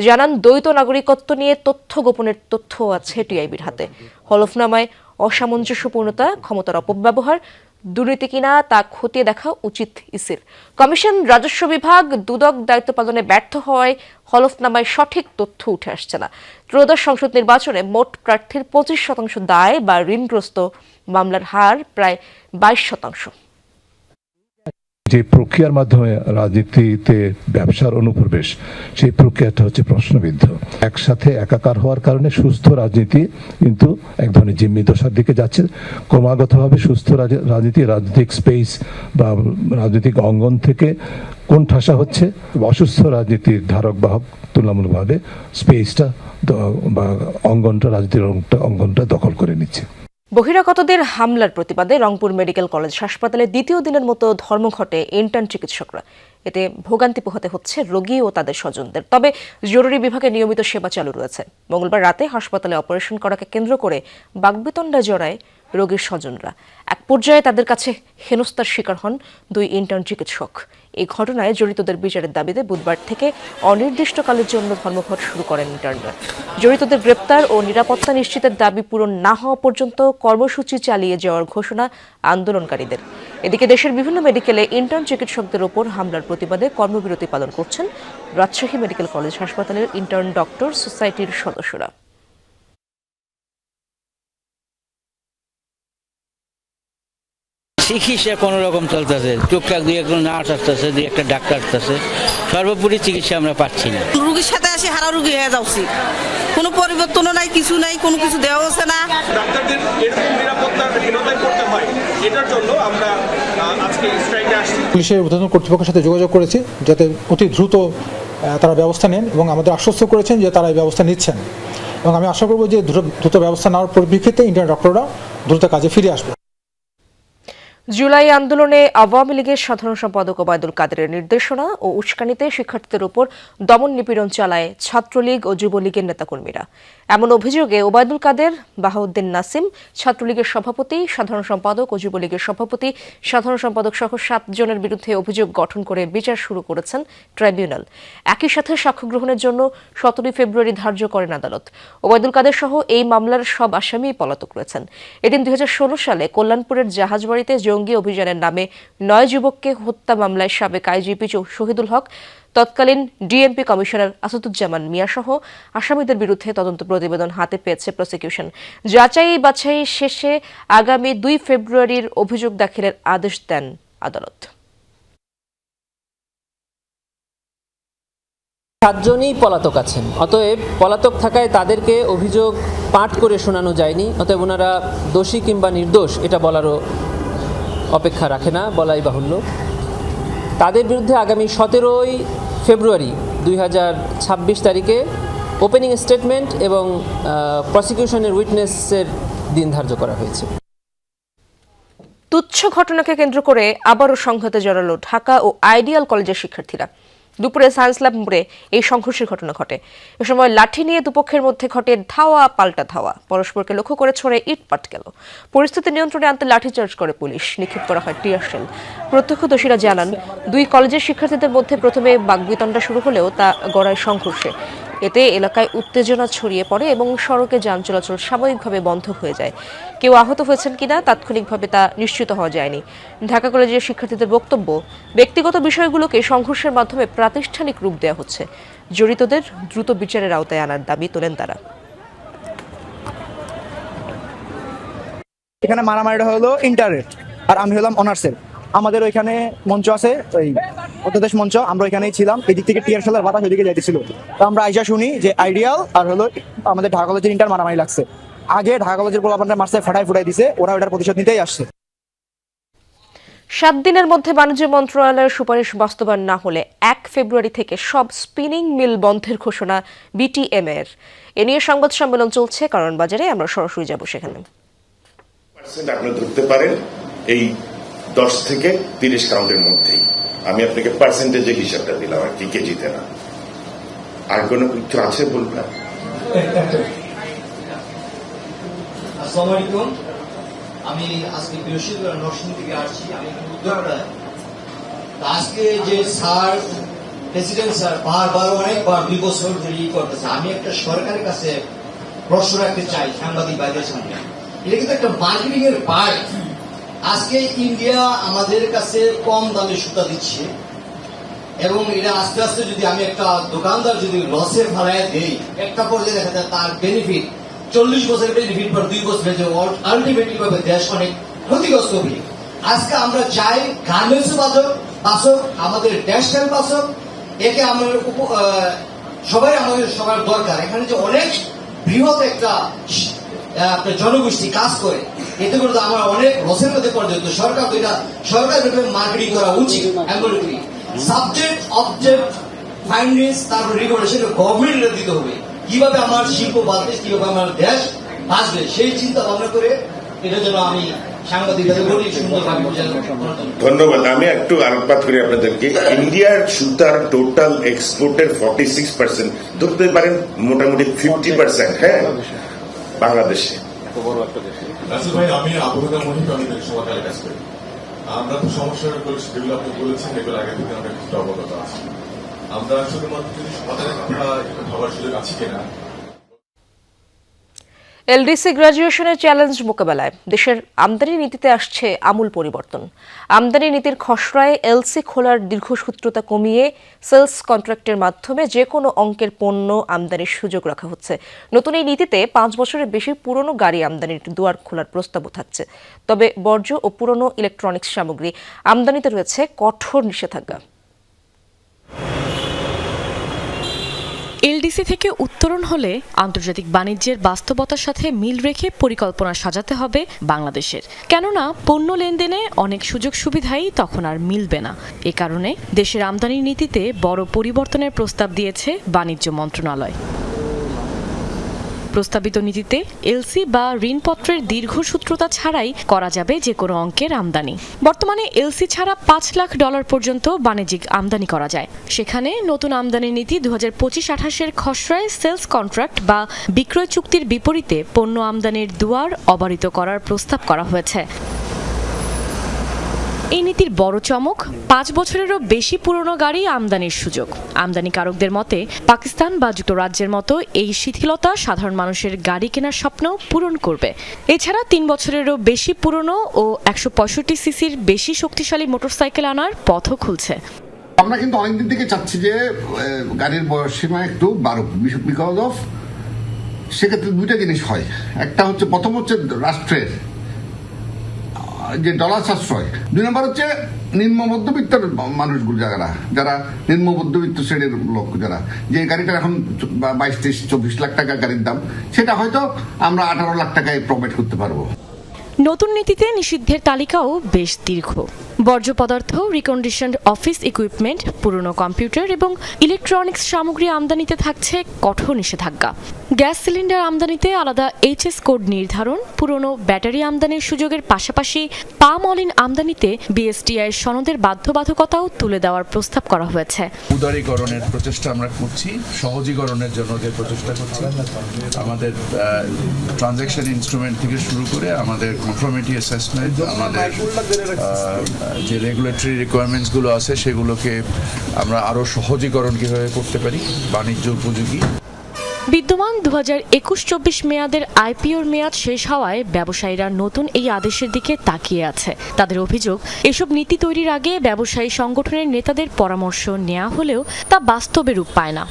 Speaker 1: জানান, দ্বৈত নাগরিকত্ব নিয়ে তথ্য গোপনের তথ্য আছে টিআইবির হাতে। হলফনামায় অসামঞ্জস্যপূর্ণতা, ক্ষমতার অপব্যবহার, দুর্নীতি কিনা তা খতিয়ে দেখা উচিত ইসির। কমিশন, রাজস্ব বিভাগ দুদক দায়িত্ব পালনে ব্যর্থ হওয়ায় হলফনামায় সঠিক তথ্য উঠে আসছে না। ত্রয়োদশ সংসদ নির্বাচনে মোট প্রার্থীর 25% দায় বা ঋণগ্রস্ত, মামলার হার প্রায় 22%।
Speaker 5: যে প্রক্রিয়ার মাধ্যমে রাজনীতিতে ব্যবসার অনুপ্রবেশ, সেই প্রক্রিয়াটা হচ্ছে প্রশ্নবিদ্ধ। একসাথে একাকার হওয়ার কারণে সুস্থ রাজনীতি কিন্তু এক ধরনের জিম্মি দশার দিকে যাচ্ছে। ক্রমাগতভাবে সুস্থ রাজনীতি, রাজনৈতিক স্পেস বা রাজনৈতিক অঙ্গন থেকে কোন ঠাসা হচ্ছে, অসুস্থ রাজনীতির ধারক বাহক তুলনামূলকভাবে স্পেসটা বা অঙ্গনটা, রাজনীতির অঙ্গনটা দখল করে নিচ্ছে।
Speaker 1: বহিরাগতদের হামলার প্রতিবাদে রংপুর মেডিকেল কলেজ হাসপাতালে দ্বিতীয় দিনের মতো ধর্মঘটে ইন্টার্ন চিকিৎসকরা। এতে ভোগান্তি পোহাতে হচ্ছে রোগী ও তাদের স্বজনদের। তবে জরুরি বিভাগে নিয়মিত সেবা চালু রয়েছে। মঙ্গলবার রাতে হাসপাতালে অপারেশন করাকে কেন্দ্র করে বাকবিতণ্ডা জড়ায় রোগীর স্বজনরা। এক পর্যায়ে তাদের কাছে হেনস্থার শিকার হন 2 ইন্টার্ন চিকিৎসক। এই ঘটনায় জড়িতদের বিচারের দাবিতে বুধবার থেকে অনির্দিষ্টকালের জন্য ধর্মঘট শুরু করেন ইন্টার্নরা। জড়িতদের গ্রেপ্তার ও নিরাপত্তা নিশ্চিতের দাবি পূরণ না হওয়া পর্যন্ত কর্মসূচি চালিয়ে যাওয়ার ঘোষণা আন্দোলনকারীদের। এদিকে দেশের বিভিন্ন মেডিকেলে ইন্টার্ন চিকিৎসকদের ওপর হামলার প্রতিবাদে কর্মবিরতি পালন করছেন রাজশাহী মেডিকেল কলেজ হাসপাতালের ইন্টার্ন ডক্টর সোসাইটির সদস্যরা।
Speaker 16: চিকিৎসা কোনো রকম চলতেছে, টুকটাক দুই একজন নার্স আসতেছে, দুই একটা ডাক্তার আসতেছে, সর্বোপরি চিকিৎসা আমরা পাচ্ছি না।
Speaker 7: রুগীর সাথে আসি হারা রুগী হয়ে যাচ্ছি, কোনো পরিবর্তনও নাই, কিছু নাই, কোনো কিছু দেওয়া হচ্ছে না।
Speaker 17: ডাক্তারদের এরকম নিরাপত্তাহীনতায় পড়তে হয়, এটার জন্য আমরা আজকে স্ট্রাইকে আসছি।
Speaker 18: পুলিশের ঊর্ধ্বতন কর্তৃপক্ষের সাথে যোগাযোগ করেছি যাতে অতি দ্রুত তারা ব্যবস্থা নেন এবং আমাদের আশ্বস্ত করেছেন যে তারা এই ব্যবস্থা নিচ্ছেন, এবং আমি আশা করব যে দ্রুত ব্যবস্থা নেওয়ার পরিপ্রেক্ষিতে ইন্টার্ন ডক্টররা দ্রুত কাজে ফিরে আসবে।
Speaker 1: জুলাই আন্দোলনে আওয়ামী লীগের সাধারণ সম্পাদক ওবায়দুল কাদেরের নির্দেশনা ও উস্কানিতে শিক্ষার্থীদের উপর দমন নিপীড়ন চালায় ছাত্রলীগ ও যুবলীগের নেতাকর্মীরা। এমন অভিযোগে ওবায়দুল কাদের, বাহাউদ্দিন নাসিম, ছাত্রলীগের সভাপতি, সাধারণ সম্পাদক ও যুবলীগের সভাপতি, সাধারণ সম্পাদক সহ 7 জনের বিরুদ্ধে অভিযোগ গঠন করে বিচার শুরু করেছেন ট্রাইব্যুনাল। একই সাথে সাক্ষ্য গ্রহণের জন্য 17 ফেব্রুয়ারি ধার্য করেন আদালত। ওবায়দুল কাদের সহ এই মামলার সব আসামি পলাতক রয়েছেন। এদিন 2016 সালে কল্যাণপুরের জাহাজবাড়িতে জঙ্গি অভিযানের নামে 9 যুবককে হত্যা মামলায় সাবেক আইজিপি শহীদুল হক, তৎকালীন ডিএমপি কমিশনার আসাদুজ্জামান মিয়া সহ আসামিদের বিরুদ্ধে তদন্ত প্রতিবেদন হাতে পেয়েছে প্রসিকিউশন। যাচাই বাছাই শেষে আগামী 2 ফেব্রুয়ারির অভিযোগ দাখিলের আদেশ দেন আদালত।
Speaker 19: 7 জনই পলাতক আছেন, অতএব পলাতক থাকায় তাদেরকে অভিযোগ পাঠ করে শোনানো যায়নি, অতএব ওনারা দোষী কিংবা নির্দোষ এটা বলারও অপেক্ষা রাখে না, বলাই বাহুল্য। তাদের বিরুদ্ধে আগামী 17 ফেব্রুয়ারি 2026 তারিখে ওপেনিং স্টেটমেন্ট এবং প্রসিকিউশনের উইটনেসের দিন ধার্য করা হয়েছে।
Speaker 1: তুচ্ছ ঘটনাকে কেন্দ্র করে আবারও সংঘাতে জড়ালো ঢাকা ও আইডিয়াল কলেজের শিক্ষার্থীরা। দুপুরে সায়েন্স ল্যাব মোড়ে এই সংঘর্ষের ঘটনা ঘটে। এ সময় লাঠি নিয়ে দুপক্ষের মধ্যে ঘটে ধাওয়া পাল্টা ধাওয়া, পরস্পরকে লক্ষ্য করে ছড়ে ইট পাটকেল। পরিস্থিতি নিয়ন্ত্রণে আনতে লাঠিচার্জ করে পুলিশ, নিক্ষেপ করা হয় টিয়ার শেল। প্রত্যক্ষদর্শীরা জানান, 2 কলেজের শিক্ষার্থীদের মধ্যে প্রথমে বাকবিতণ্ডা শুরু হলেও তা গড়ায় সংঘর্ষে। এতে এলাকায় উত্তেজনা ছড়িয়ে পড়ে এবং সড়কে যান চলাচল স্বাভাবিকভাবে বন্ধ হয়ে যায়। কেউ আহত হয়েছেন কিনা তাৎক্ষণিকভাবে তা নিশ্চিত হওয়া যায়নি। ঢাকা কলেজের শিক্ষার্থীদের বক্তব্য, ব্যক্তিগত বিষয়গুলোকে সংঘর্ষের মাধ্যমে প্রাতিষ্ঠানিক রূপ দেওয়া হচ্ছে। জড়িতদের দ্রুত বিচারের আওতায় আনার দাবি তোলেন তারা।
Speaker 20: এখানে মারামারিটা হলো ইন্টারেট, আর আমি হলাম অনার্সের। আমাদের ওইখানে মঞ্চ আছে, ওই অধ্যাদেশ মঞ্চ, আমরা ওইখানেই ছিলাম। এদিক থেকে টিয়ার শেলের বাতাস ওইদিকে যাইতেছিল। তো আমরা আইসা শুনি যে আইডিয়াল আর হলো আমাদের ঢাকা কলেজের ইন্টার মারামারি লাগছে। আগে ঢাকা কলেজের পোলাপানরা মারছে, ফুটাই দিছে, ওরা ওটার প্রতিশোধ নিতেই আসছে।
Speaker 1: 7 দিনের মধ্যে বাণিজ্য মন্ত্রণালয়ের সুপারিশ বাস্তবায়ন না হলে 1 ফেব্রুয়ারি থেকে সব স্পিনিং মিল বন্ধের ঘোষণা বিটিএম এর। এ নিয়ে সংবাদ সম্মেলন চলছে কারণ বাজারে, আমরা সরাসরি যাব সেখানে।
Speaker 21: আপনি ধরতে পারেন এই 10 থেকে 30 কাউন্টের মধ্যেই। আমি আপনাকে পার্সেন্টেজের হিসাবটা দিলাম আর কি, কেজিতে না। আর কোনো কিছু আছে বলবেন?
Speaker 22: আসসালামু আলাইকুম, আমি আজকে বৃহস্পতিবার নরসিংদী থেকে আসছি। আমি উত্তরায় আজকে যে স্যার প্রেসিডেন্ট স্যার বারবার অনেকবার 2 বছর ধরে করতেছে। আমি একটা সরকারের কাছে প্রশ্ন রাখতে চাই সাংবাদিক ভাইদের সামনে। এটা কিন্তু একটা মার্কেটিং এর পার্ট। আজকে ইন্ডিয়া আমাদের কাছে কম দামে সুতা দিচ্ছে এবং এটা আস্তে আস্তে যদি আমি একটা দোকানদার যদি লসে ফেলায় দেই, একটা পর্যায়ে দেখা যায় তার বেনিফিট 40 বছরের বেনিফিট পর 2 বছর বেঁচে আলটিমেটলি ভাবে দেশ অনেক ক্ষতিগ্রস্ত হবে। আজকে আমরা চাই গার্মেন্টস বাঁচক, আমাদের টেক্সটাইল বাঁচক। একে আমরা সবাই আমাদের সবার দরকার। এখানে যে অনেক বৃহৎ একটা আপনার জনগোষ্ঠী কাজ করে, এতে করে তো আমরা অনেক লসের মধ্যে পর্যন্ত সরকার তো এটা সরকার মার্কেটিং করা উচিত। আমি মনে করি সাবজেক্ট অবজেক্ট ফাইন্যান্স তারপর রেগুলেশন গভর্নমেন্ট দিতে হবে। কিভাবে আমার শিল্প বাঁচবে, কিভাবে আমার দেশ বাঁচবে, সেই চিন্তা ভাবনা করে এটার জন্য আমি সাংবাদিকদের বলি সুন্দরভাবে বোঝানো।
Speaker 21: ধন্যবাদ। আমি একটু আলোকপাত করি আপনাদেরকে। ইন্ডিয়ার সুতার টোটাল এক্সপোর্টের 46% ধরতে পারেন, মোটামুটি 50%, হ্যাঁ, বাংলাদেশে।
Speaker 23: ভাই, আমি আবহাওয়া মহিলা সমাজের কাজ করি। আমরা তো সমস্যাগুলো যেগুলো আপনি বলেছেন এগুলো আগে থেকে আমরা কিছুটা অবগত আছি। আমরা শুধুমাত্র যদি সমাজের কথা ভাবার সুযোগ আছে কিনা।
Speaker 1: এলডিসি গ্র্যাজুয়েশনের চ্যালেঞ্জ মোকাবেলায় দেশের আমদানি নীতিতে আসছে আমূল পরিবর্তন। আমদানি নীতির খসড়ায় এলসি খোলার দীর্ঘসূত্রতা কমিয়ে সেলস কন্ট্রাক্টের মাধ্যমে যে কোনো অঙ্কের পণ্য আমদানির সুযোগ রাখা হচ্ছে। নতুন এই নীতিতে 5 বছরের বেশি পুরনো গাড়ি আমদানির দুয়ার খোলার প্রস্তাবও থাকছে। তবে বর্জ্য ও পুরনো ইলেকট্রনিক্স সামগ্রী আমদানিতে রয়েছে কঠোর নিষেধাজ্ঞা।
Speaker 2: এলডিসি থেকে উত্তরণ হলে আন্তর্জাতিক বাণিজ্যের বাস্তবতার সাথে মিল রেখে পরিকল্পনা সাজাতে হবে বাংলাদেশের। কেননা পণ্য লেনদেনে অনেক সুযোগ সুবিধাই তখন আর মিলবে না। এ কারণে দেশের আমদানি নীতিতে বড় পরিবর্তনের প্রস্তাব দিয়েছে বাণিজ্য মন্ত্রণালয়। প্রস্তাবিত নীতিতে এলসি বা ঋণপত্রের দীর্ঘসূত্রতা ছাড়াই করা যাবে যে কোনো অঙ্কের আমদানি। বর্তমানে এলসি ছাড়া $5 লাখ পর্যন্ত বাণিজ্যিক আমদানি করা যায়। সেখানে নতুন আমদানি নীতি 2025-28 খসড়ায় সেলস কন্ট্রাক্ট বা বিক্রয় চুক্তির বিপরীতে পণ্য আমদানির দুয়ার অবারিত করার প্রস্তাব করা হয়েছে। এই নীতির বড় চমক 5 বছরেরও বেশি পুরনো গাড়ি আমদানির সুযোগ। আমদানিকারকদের মতে পাকিস্তান বা যুক্তরাজ্যের মতো এই শিথিলতা সাধারণ মানুষের গাড়ি কেনার স্বপ্ন পূরণ করবে। এছাড়া 3 বছরেরও বেশি পুরনো ও 165 সিসির বেশি শক্তিশালী মোটরসাইকেল আনার পথও খুলছে।
Speaker 4: আমরা কিন্তু অনেকদিন থেকে চাচ্ছি যে গাড়ির বয়স সীমা একটু বাড়ুক, বিকজ অফ সেক্ষেত্রে দুইটা জিনিস হয়। একটা হচ্ছে, প্রথম হচ্ছে রাষ্ট্রের যে ডলার সাশ্রয়, 2 নম্বর হচ্ছে নিম্ন মধ্যবিত্তের মানুষগুলো যারা নিম্ন মধ্যবিত্ত শ্রেণীর লোক, যারা যে গাড়িটা এখন 22-23-24 লাখ টাকা গাড়ির দাম, সেটা হয়তো আমরা 18 লাখ টাকায় প্রোভাইড করতে পারবো।
Speaker 2: নতুন নীতিতে নিষিদ্ধের তালিকাও বেশ দীর্ঘ। বর্জ্য পদার্থ, রিকন্ডিশনড অফিস ইকুইপমেন্ট, পুরনো কম্পিউটার এবং ইলেকট্রনিক্স সামগ্রী আমদানিতে থাকছে কঠোর নিষেধাজ্ঞা। গ্যাস সিলিন্ডার আমদানিতে আলাদা এইচএস কোড নির্ধারণ, পুরনো ব্যাটারি আমদানির সুযোগের পাশাপাশি পাম অয়েল আমদানিতে বিএসটিআই সনদের বাধ্যবাধকতাও তুলে দেওয়ার প্রস্তাব করা হয়েছে।
Speaker 6: উদারীকরণের প্রচেষ্টা আমরা করছি, সহজীকরণের জন্য যে প্রচেষ্টা করছি, আমাদের ট্রানজ্যাকশন ইনস্ট্রুমেন্ট থেকে শুরু করে আমাদের কনফর্মিটি অ্যাসেসমেন্ট, আমাদের যে রেগুলেটরি রিকোয়ারমেন্টসগুলো আছে সেগুলোকে আমরা আরও সহজীকরণ কীভাবে করতে পারি, বাণিজ্য উপযোগী।
Speaker 2: বিদ্যমান 2021-24 মেয়াদের আইপিওর মেয়াদ শেষ হওয়ায় ব্যবসায়ীরা নতুন এই আদেশের দিকে তাকিয়ে আছে। তাদের অভিযোগ, এসব নীতি তৈরির আগে ব্যবসায়ী সংগঠনের নেতাদের পরামর্শ নেওয়া হলেও তা বাস্তবে রূপ পায় না।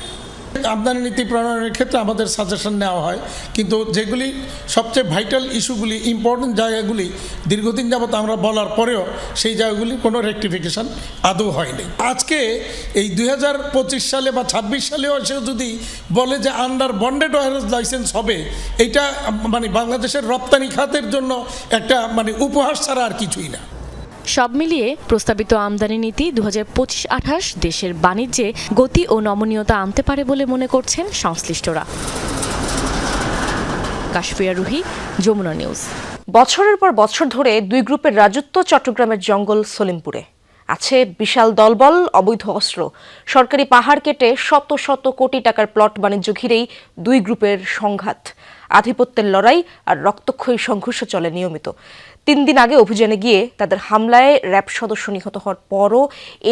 Speaker 8: আমদানি নীতি প্রণয়নের ক্ষেত্রে আমাদের সাজেশন নেওয়া হয়, কিন্তু যেগুলি সবচেয়ে ভাইটাল ইস্যুগুলি, ইম্পর্টেন্ট জায়গাগুলি দীর্ঘদিন যাবত আমরা বলার পরেও সেই জায়গাগুলি কোনো রেকটিফিকেশন আদৌ হয়নি। আজকে এই 2025 সালে বা 26 সালেও এসে যদি বলে যে আন্ডার বন্ডেড ওয়ারহাউস লাইসেন্স হবে, এইটা মানে বাংলাদেশের রপ্তানি খাতের জন্য একটা মানে উপহাস ছাড়া আর কিছুই না।
Speaker 2: সব মিলিয়ে প্রস্তাবিত আমদানি নীতি 2025-28 দেশের বাণিজ্যে গতি ও নমনীয়তা আনতে পারে বলে মনে করছেন সংশ্লিষ্টরা। কাশফিয়া রুহি, যমুনা নিউজ।
Speaker 1: বছরের পর বছর ধরে 2 গ্রুপের রাজত্ব চট্টগ্রামের জঙ্গল সলিমপুরে। আছে বিশাল দলবল, অবৈধ অস্ত্র। সরকারি পাহাড় কেটে শত শত কোটি টাকার প্লট বাণিজ্য ঘিরেই 2 গ্রুপের সংঘাত। আধিপত্যের লড়াই আর রক্তক্ষয়ী সংঘর্ষ চলে নিয়মিত। 3 দিন আগে অভিযানে গিয়ে তাদের হামলায় র্যাব সদস্য নিহত হওয়ার পরও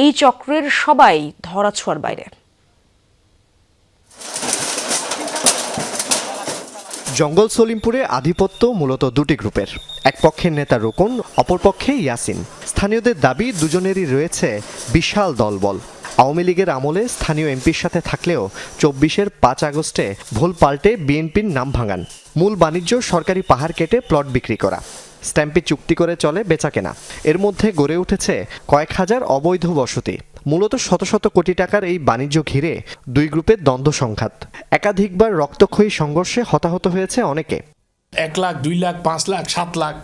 Speaker 1: এই চক্রের সবাই ধরাছোঁয়ার বাইরে।
Speaker 24: জঙ্গল সলিমপুরে আধিপত্য মূলত 2টি গ্রুপের। এক পক্ষের নেতা রোকন, অপর পক্ষে ইয়াসিন। স্থানীয়দের দাবি দুজনেরই রয়েছে বিশাল দলবল। আওয়ামী লীগের আমলে স্থানীয় এমপির সাথে থাকলেও 24-এর 5 আগস্টে ভুল পাল্টে বিএনপির নাম ভাঙান। মূল বাণিজ্য সরকারি পাহাড় কেটে প্লট বিক্রি করা, স্ট্যাম্পে চুক্তি করে চলে বেচাকেনা। এর মধ্যে গড়ে উঠেছে কয়েক হাজার অবৈধ বসতি। মূলত শত শত কোটি টাকার এই বাণিজ্য ঘিরে 2 গ্রুপের দ্বন্দ্ব সংঘাত। একাধিকবার রক্তক্ষয়ী সংঘর্ষে হতাহত হয়েছে অনেকে।
Speaker 25: 1 লাখ, 2 লাখ, 5 লাখ, 7 লাখ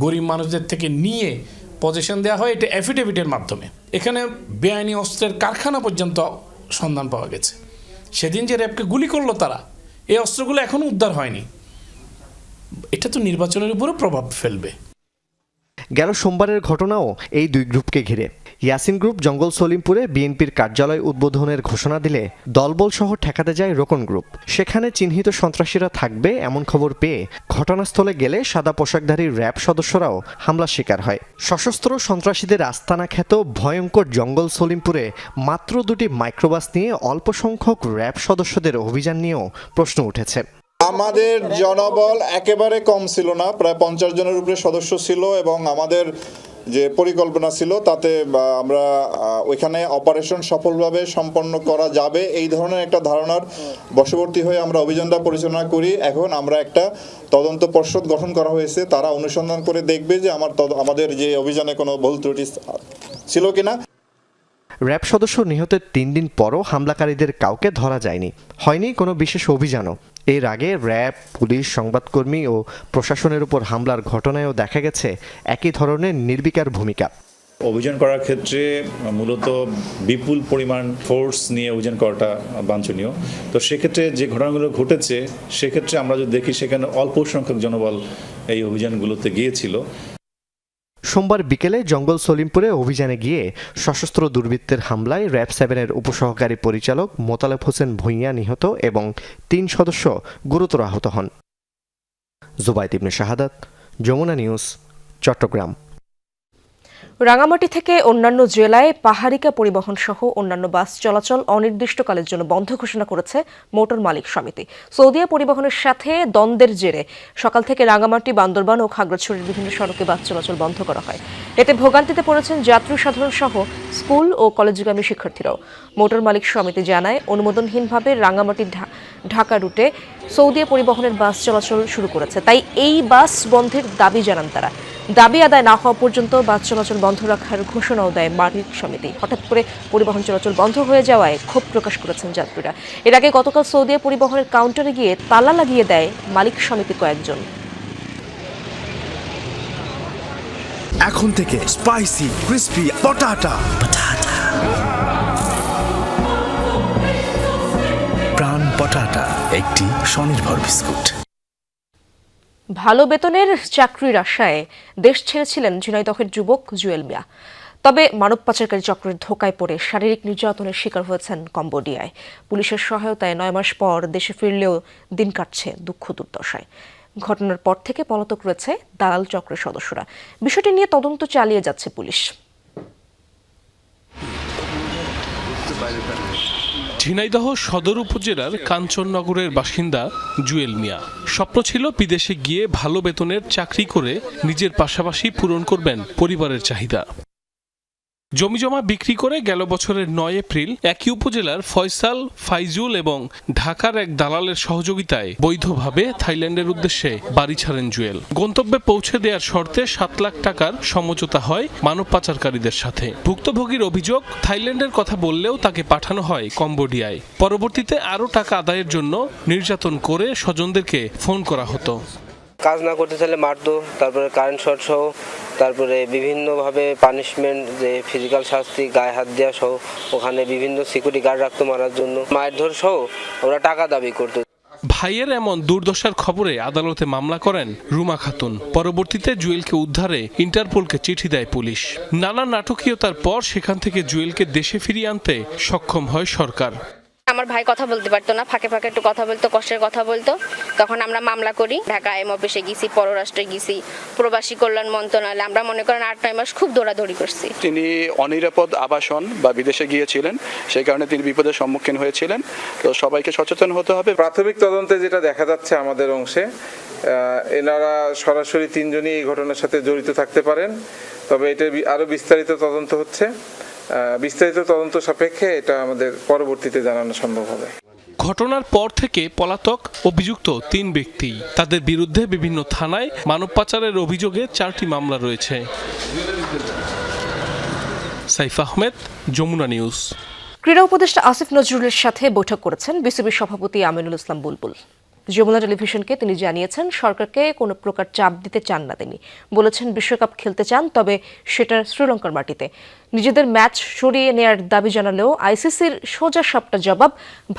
Speaker 25: গরিব মানুষদের থেকে নিয়ে পজিশন দেওয়া হয়, এটা অ্যাফিডেভিটের মাধ্যমে। এখানে বেআইনি অস্ত্রের কারখানা পর্যন্ত সন্ধান পাওয়া গেছে। সেদিন যে র্যাবকে গুলি করলো তারা, এই অস্ত্রগুলো এখনও উদ্ধার হয়নি। এটা তো নির্বাচনের উপরও প্রভাব ফেলবে।
Speaker 24: গেল সোমবারের ঘটনাও এই 2 গ্রুপকে ঘিরে। ইয়াসিন গ্রুপ জঙ্গল সলিমপুরে বিএনপির কার্যালয় উদ্বোধনের ঘোষণা দিলে দলবল সহ ঠেকাতে যায় রোকন গ্রুপ। সেখানে চিহ্নিত সন্ত্রাসীরা থাকবে এমন খবর পেয়ে ঘটনাস্থলে গেলে সাদা পোশাকধারী র্যাব সদস্যরাও হামলার শিকার হয়। সশস্ত্র সন্ত্রাসীদের আস্তানা খ্যাত ভয়ঙ্কর জঙ্গল সলিমপুরে মাত্র 2টি মাইক্রোবাস নিয়ে অল্প সংখ্যক র্যাব সদস্যদের অভিযান নিয়েও প্রশ্ন উঠেছে।
Speaker 3: আমাদের জনবল একেবারে কম ছিল না, প্রায় 50 জনের উপরে সদস্য ছিল এবং আমাদের যে পরিকল্পনা ছিল তাতে আমরা ওইখানে অপারেশন সফলভাবে সম্পন্ন করা যাবে এই ধরনের একটা ধারণার বশবর্তী হয়ে আমরা অভিযানটা পরিচালনা করি। এখন আমরা একটা তদন্ত পর্ষদ গঠন করা হয়েছে, তারা অনুসন্ধান করে দেখবে যে আমাদের যে অভিযানে কোনো ভুল ত্রুটি ছিল কিনা।
Speaker 24: র্যাব সদস্য নিহতের 3 দিন পরও হামলাকারীদের কাউকে ধরা যায়নি, হয়নি কোনো বিশেষ অভিযানও। এর আগে র্যাব, পুলিশ, সংবাদকর্মী ও প্রশাসনের উপর হামলার ঘটনায়ও দেখা গেছে একই ধরনের নির্বিকার ভূমিকা।
Speaker 9: অভিযান করার ক্ষেত্রে মূলত বিপুল পরিমাণ ফোর্স নিয়ে অভিযান করাটা বাঞ্ছনীয়। তো সেক্ষেত্রে যে ঘটনাগুলো ঘটেছে সেক্ষেত্রে আমরা যদি দেখি সেখানে অল্প সংখ্যক জনবল এই অভিযানগুলোতে গিয়েছিল।
Speaker 24: সোমবার বিকেলে জঙ্গল সলিমপুরে অভিযানে গিয়ে সশস্ত্র দুর্বৃত্তের হামলায় র্যাব 7-এর উপসহকারী পরিচালক মোতালেব হোসেন ভূঁইয়া নিহত এবং 3 সদস্য গুরুতর আহত হন। জুবাইদ ইবনে শাহাদাত, যমুনা নিউজ, চট্টগ্রাম।
Speaker 1: রাঙামাটি থেকে অন্যান্য জেলায় পাহাড়িকা পরিবহন সহ অন্যান্য বাস চলাচল অনির্দিষ্টকালের জন্য বন্ধ ঘোষণা করেছে মোটর মালিক সমিতি। সৌদিয়া পরিবহনের সাথে দ্বন্দ্বের জেরে সকাল থেকে রাঙামাটি, বান্দরবান ও খাগড়াছড়ির বিভিন্ন সড়কে বাস চলাচল বন্ধ করা হয়। এতে ভোগান্তিতে পড়েছেন যাত্রী সাধারণ সহ স্কুল ও কলেজগামী শিক্ষার্থীরাও। মোটর মালিক সমিতি জানায়, অনুমোদনহীনভাবে রাঙামাটি ঢাকা রুটে সৌদিয়া পরিবহনের বাস চলাচল শুরু করেছে, তাই এই বাস বন্ধের দাবি জানান তারা। দাবি আদায় না হওয়া পর্যন্ত বাস চলাচল বন্ধ রাখার ঘোষণাও দেয় মালিক সমিতি। হঠাৎ করে পরিবহন চলাচল বন্ধ হয়ে যাওয়ায় ক্ষোভ প্রকাশ করেছেন যাত্রীরা। এর আগে গতকাল সৌদিয়া পরিবহনের কাউন্টারে গিয়ে তালা লাগিয়ে দেয় মালিক সমিতি কয়েকজন।
Speaker 10: এখন থেকে স্পাইসি ক্রিস্পি পটাটা প্রাণ পটাটা, একটি স্বনির্ভর বিস্কুট।
Speaker 1: ভালো বেতনের চাকরির আশায় দেশ ছেড়েছিলেন ঝিনাইদহের যুবক জুয়েল মিয়া। তবে মানব পাচারকারী চক্রের ধোঁকায় পড়ে শারীরিক নির্যাতনের শিকার হয়েছেন কম্বোডিয়ায়। পুলিশের সহায়তায় 9 মাস পর দেশে ফিরলেও দিন কাটছে দুঃখ দুর্দশায়। ঘটনার পর থেকে পলাতক রয়েছে দালাল চক্রের সদস্যরা। বিষয়টি নিয়ে তদন্ত চালিয়ে যাচ্ছে পুলিশ।
Speaker 12: ঝিনাইদহ সদর উপজেলার কাঞ্চননগরের বাসিন্দা জুয়েল মিয়া। স্বপ্ন ছিল বিদেশে গিয়ে ভালো বেতনের চাকরি করে নিজের পাশাপাশি পূরণ করবেন পরিবারের চাহিদা। জমিজমা বিক্রি করে গেল বছরের 9 এপ্রিল একই উপজেলার ফয়সাল, ফাইজুল এবং ঢাকার এক দালালের সহযোগিতায় বৈধভাবে থাইল্যান্ডের উদ্দেশ্যে বাড়ি ছাড়েন জুয়েল। গন্তব্যে পৌঁছে দেওয়ার শর্তে 7 লাখ টাকার সমঝোতা হয় মানব পাচারকারীদের সাথে। ভুক্তভোগীর অভিযোগ, থাইল্যান্ডের কথা বললেও তাকে পাঠানো হয় কম্বোডিয়ায়। পরবর্তীতে আরও টাকা আদায়ের জন্য নির্যাতন করে স্বজনদেরকে ফোন করা হতো।
Speaker 13: কাজ না করতে চাইলে মারতো, তারপরে কারেন্ট শর্ট সহ, তারপরে বিভিন্নভাবে পানিশমেন্ট, যে ফিজিক্যাল শাস্তি, গায়ে হাত দেওয়া সহ, ওখানে বিভিন্ন সিকিউরিটি গার্ড রাখতো মারার জন্য, মায়ের ধর সহ ওরা টাকা দাবি করতো।
Speaker 12: ভাইয়ের এমন দুর্দশার খবরে আদালতে মামলা করেন রুমা খাতুন। পরবর্তীতে জুয়েলকে উদ্ধারে ইন্টারপোলকে চিঠি দেয় পুলিশ। নানা নাটকীয়তার পর সেখান থেকে জুয়েলকে দেশে ফিরিয়ে আনতে সক্ষম হয় সরকার।
Speaker 26: আমার ভাই কথা বলতে পারতো না, ফাঁকে ফাঁকে একটু কথা বলতো, কষ্টের কথা বলতো। তখন আমরা মামলা করি, ঢাকা আইএম অফিসে গেছি, পররাষ্ট্রে গেছি, প্রবাসী কল্যাণ মন্ত্রণালয়ে। আমরা মনে করেন 8-9 মাস খুব দৌড়াদৌড়ি করছি।
Speaker 27: তিনি অনিরাপদ আবাসন বা বিদেশে গিয়েছিলেন, সেই কারণে তিনি বিপদের সম্মুখীন হয়েছিলেন। তো সবাইকে সচেতন হতে হবে।
Speaker 28: প্রাথমিক তদন্তে যেটা দেখা যাচ্ছে আমাদের অংশে, এনারা সরাসরি 3 জনই এই ঘটনার সাথে জড়িত থাকতে পারেন। তবে এটা আরো বিস্তারিত তদন্ত হচ্ছে। বিস্তারিত তদন্ত সাপেক্ষে এটা আমাদের পরবর্তীতে জানানো সম্ভব হবে।
Speaker 12: ঘটনার পর থেকে পলাতক অভিযুক্ত 3 ব্যক্তি। তাদের বিরুদ্ধে বিভিন্ন থানায় মানব পাচারের অভিযোগে 4টি মামলা রয়েছে। সাইফ আহমেদ, যমুনা নিউজ।
Speaker 1: ক্রীড়া উপদেষ্টা আসিফ নজরুলের সাথে বৈঠক করেছেন বিসিবির সভাপতি আমিনুল ইসলাম বুলবুল। যমুনা টেলিভিশনকে তিনি জানিয়েছেন, সরকারকে কোনো প্রকার চাপ দিতে চান না তিনি। বলেছেন, বিশ্বকাপ খেলতে চান, তবে সেটা শ্রীলঙ্কার মাটিতে। নিজেদের ম্যাচ সরিয়ে নেয়ার দাবি জানালেও আইসিসির সোজা সাপটা জবাব,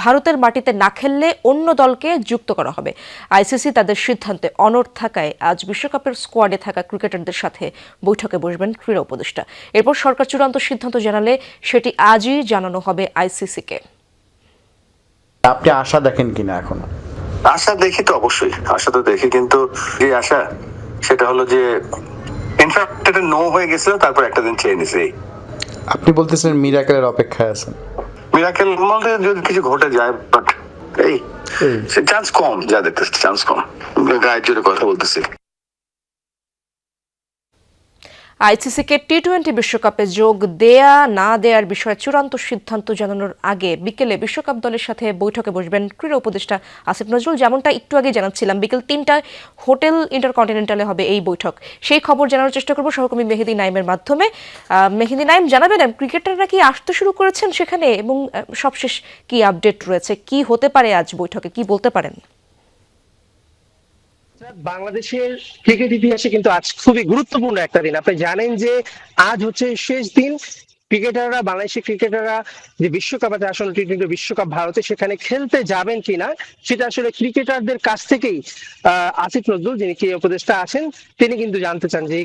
Speaker 1: ভারতের মাটিতে না খেললে অন্য দলকে যুক্ত করা হবে। আইসিসি তাদের সিদ্ধান্তে অনড় থাকায় আজ বিশ্বকাপের স্কোয়াডে থাকা ক্রিকেটারদের সাথে বৈঠকে বসবেন ক্রীড়া উপদেষ্টা। এরপর সরকার চূড়ান্ত সিদ্ধান্ত জানালে সেটি আজই জানানো হবে আইসিসিকে।
Speaker 29: আপনি আশা দেখেন কিনা? এখন
Speaker 30: আশা দেখি তো, অবশ্যই আশা তো দেখি, কিন্তু যে আশা সেটা হলো যে ইনফ্যাক্ট এটা নো হয়ে গেছিল, তারপর একটা দিন চেয়ে নিছে।
Speaker 29: আপনি বলতেছেন মিরাকেলের অপেক্ষায় আছেন?
Speaker 30: মিরাকেল বলতে যদি কিছু ঘটে যায়, বাট এই চান্স কম, যা দেখতেছি চান্স কম, গায়ের জোরে কথা বলতেছি।
Speaker 1: আইসিসিকে টি-20 বিশ্বকাপে যোগ দেয়া না দেয়ার বিষয়ে চূড়ান্ত সিদ্ধান্ত জানানোর আগে বিকেলে বিশ্বকাপ দলের সাথে বৈঠকে বসবেন ক্রীড়া উপদেষ্টা আসিফ নজরুল। যেমনটা একটু আগে জানাচ্ছিলাম, বিকেল 3টায় হোটেল ইন্টারকন্টিনেন্টালে হবে এই বৈঠক। সেই খবর জানানোর চেষ্টা করব সহকর্মী মেহেদী নাইমের মাধ্যমে। মেহেদী নাইম, জানাবেন ক্রিকেটাররা কি আসতে শুরু করেছেন সেখানে, এবং সবশেষ কি আপডেট রয়েছে, কি হতে পারে আজ বৈঠকে, কি বলতে পারেন?
Speaker 5: বাংলাদেশের ক্রিকেট ইতিহাসে কিন্তু আজ খুবই গুরুত্বপূর্ণ একটা দিন। আপনি জানেন যে আজ হচ্ছে শেষ দিন ক্রিকেটাররা, বাংলাদেশের ক্রিকেটাররা যে বিশ্বকাপ আছে, আসলে টি-20 বিশ্বকাপ ভারতে, সেখানে খেলতে যাবেন কিনা সেটা আসলে ক্রিকেটারদের কাছ থেকেই আসিফ নজরুল, যিনি ক্রীড়া উপদেষ্টা আছেন, তিনি কিন্তু জানতে চান যে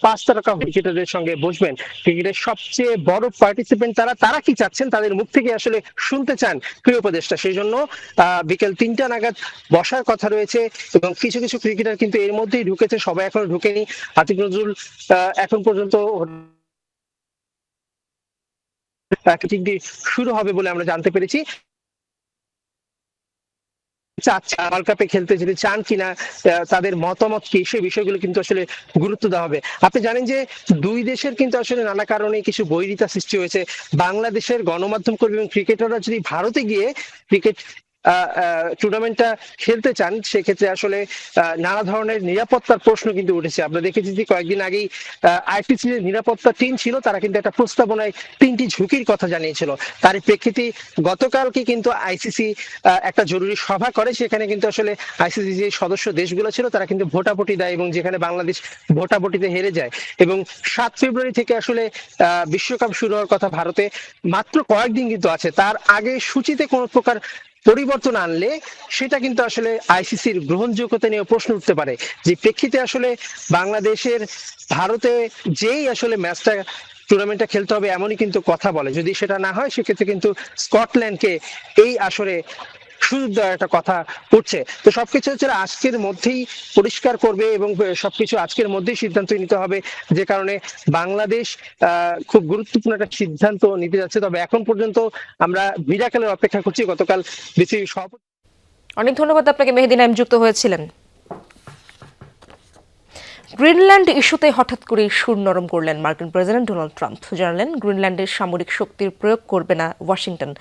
Speaker 5: 5 তারকা ক্রিকেটারদের সঙ্গে বসবেন। ক্রিকেটের সবচেয়ে বড় পার্টিসিপেন্ট তারা কি চাচ্ছেন, তাদের মুখ থেকে আসলে শুনতে চান ক্রীড়া উপদেষ্টা। সেই জন্য বিকেল 3টা নাগাদ বসার কথা রয়েছে, এবং কিছু কিছু ক্রিকেটার কিন্তু এর মধ্যেই ঢুকেছে, সবাই এখনো ঢুকেনি। আসিফ নজরুল এখন পর্যন্ত শুরু হবে বলে আমরা জানতে পেরেছি। ওয়ার্ল্ড কাপে খেলতে যেতে চান কিনা, তাদের মতামত কি, সেই বিষয়গুলো কিন্তু আসলে গুরুত্ব দেওয়া হবে। আপনি জানেন যে দুই দেশের কিন্তু আসলে নানা কারণে কিছু বৈরিতা সৃষ্টি হয়েছে। বাংলাদেশের গণমাধ্যম কর্মী এবং ক্রিকেটাররা যদি ভারতে গিয়ে ক্রিকেট টুর্নামেন্টটা খেলতে চান, সেক্ষেত্রে আসলে নানা ধরনের নিরাপত্তার প্রশ্ন কিন্তু উঠেছে। আমরা দেখেছি যে কয়েকদিন আগেই আইসিসির যে নিরাপত্তা টিম ছিল, তারা কিন্তু একটা প্রস্তাবনায় 3টি ঝুঁকির কথা জানিয়েছিল। তার প্রেক্ষিতে গতকালকে কিন্তু আইসিসি একটা জরুরি সভা করে, সেখানে কিন্তু আসলে আইসিসি যে সদস্য দেশগুলো ছিল তারা কিন্তু ভোটাভুটি দেয়, এবং যেখানে বাংলাদেশ ভোটাভুটিতে হেরে যায়। এবং 7 ফেব্রুয়ারি থেকে আসলে বিশ্বকাপ শুরু হওয়ার কথা ভারতে, মাত্র কয়েকদিন কিন্তু আছে। তার আগে সূচিতে কোনো প্রকার পরিবর্তন আনলে সেটা কিন্তু আসলে আইসিসির গ্রহণযোগ্যতা নিয়ে প্রশ্ন উঠতে পারে। যে প্রেক্ষিতে আসলে বাংলাদেশের ভারতে যেই আসলে ম্যাচটা টুর্নামেন্টটা খেলতে হবে এমনই কিন্তু কথা বলে। যদি সেটা না হয় সেক্ষেত্রে কিন্তু স্কটল্যান্ডকে এই আসরে সুযোগ দেওয়ার একটা কথা উঠছে। তো সবকিছু হচ্ছে আজকের মধ্যেই পরিষ্কার করবে, এবং সবকিছু আজকের মধ্যেই সিদ্ধান্ত নিতে হবে, যে কারণে বাংলাদেশ খুব গুরুত্বপূর্ণ একটা সিদ্ধান্ত নিতে যাচ্ছে। তবে এখন পর্যন্ত আমরা মিরাকেলের অপেক্ষা করছি। গতকাল বিসিবি সভাপতি,
Speaker 1: অনেক ধন্যবাদ আপনাকে মেহেদী নাইম, যুক্ত হয়েছিলেন। গ্রিনল্যান্ড ইস্যুতে হঠাৎ করে সুর নরম করলেন মার্কিন প্রেসিডেন্ট ডোনাল্ড ট্রাম্প। জানালেন গ্রিনল্যান্ডের সামরিক শক্তির প্রয়োগ করবে না ওয়াশিংটন।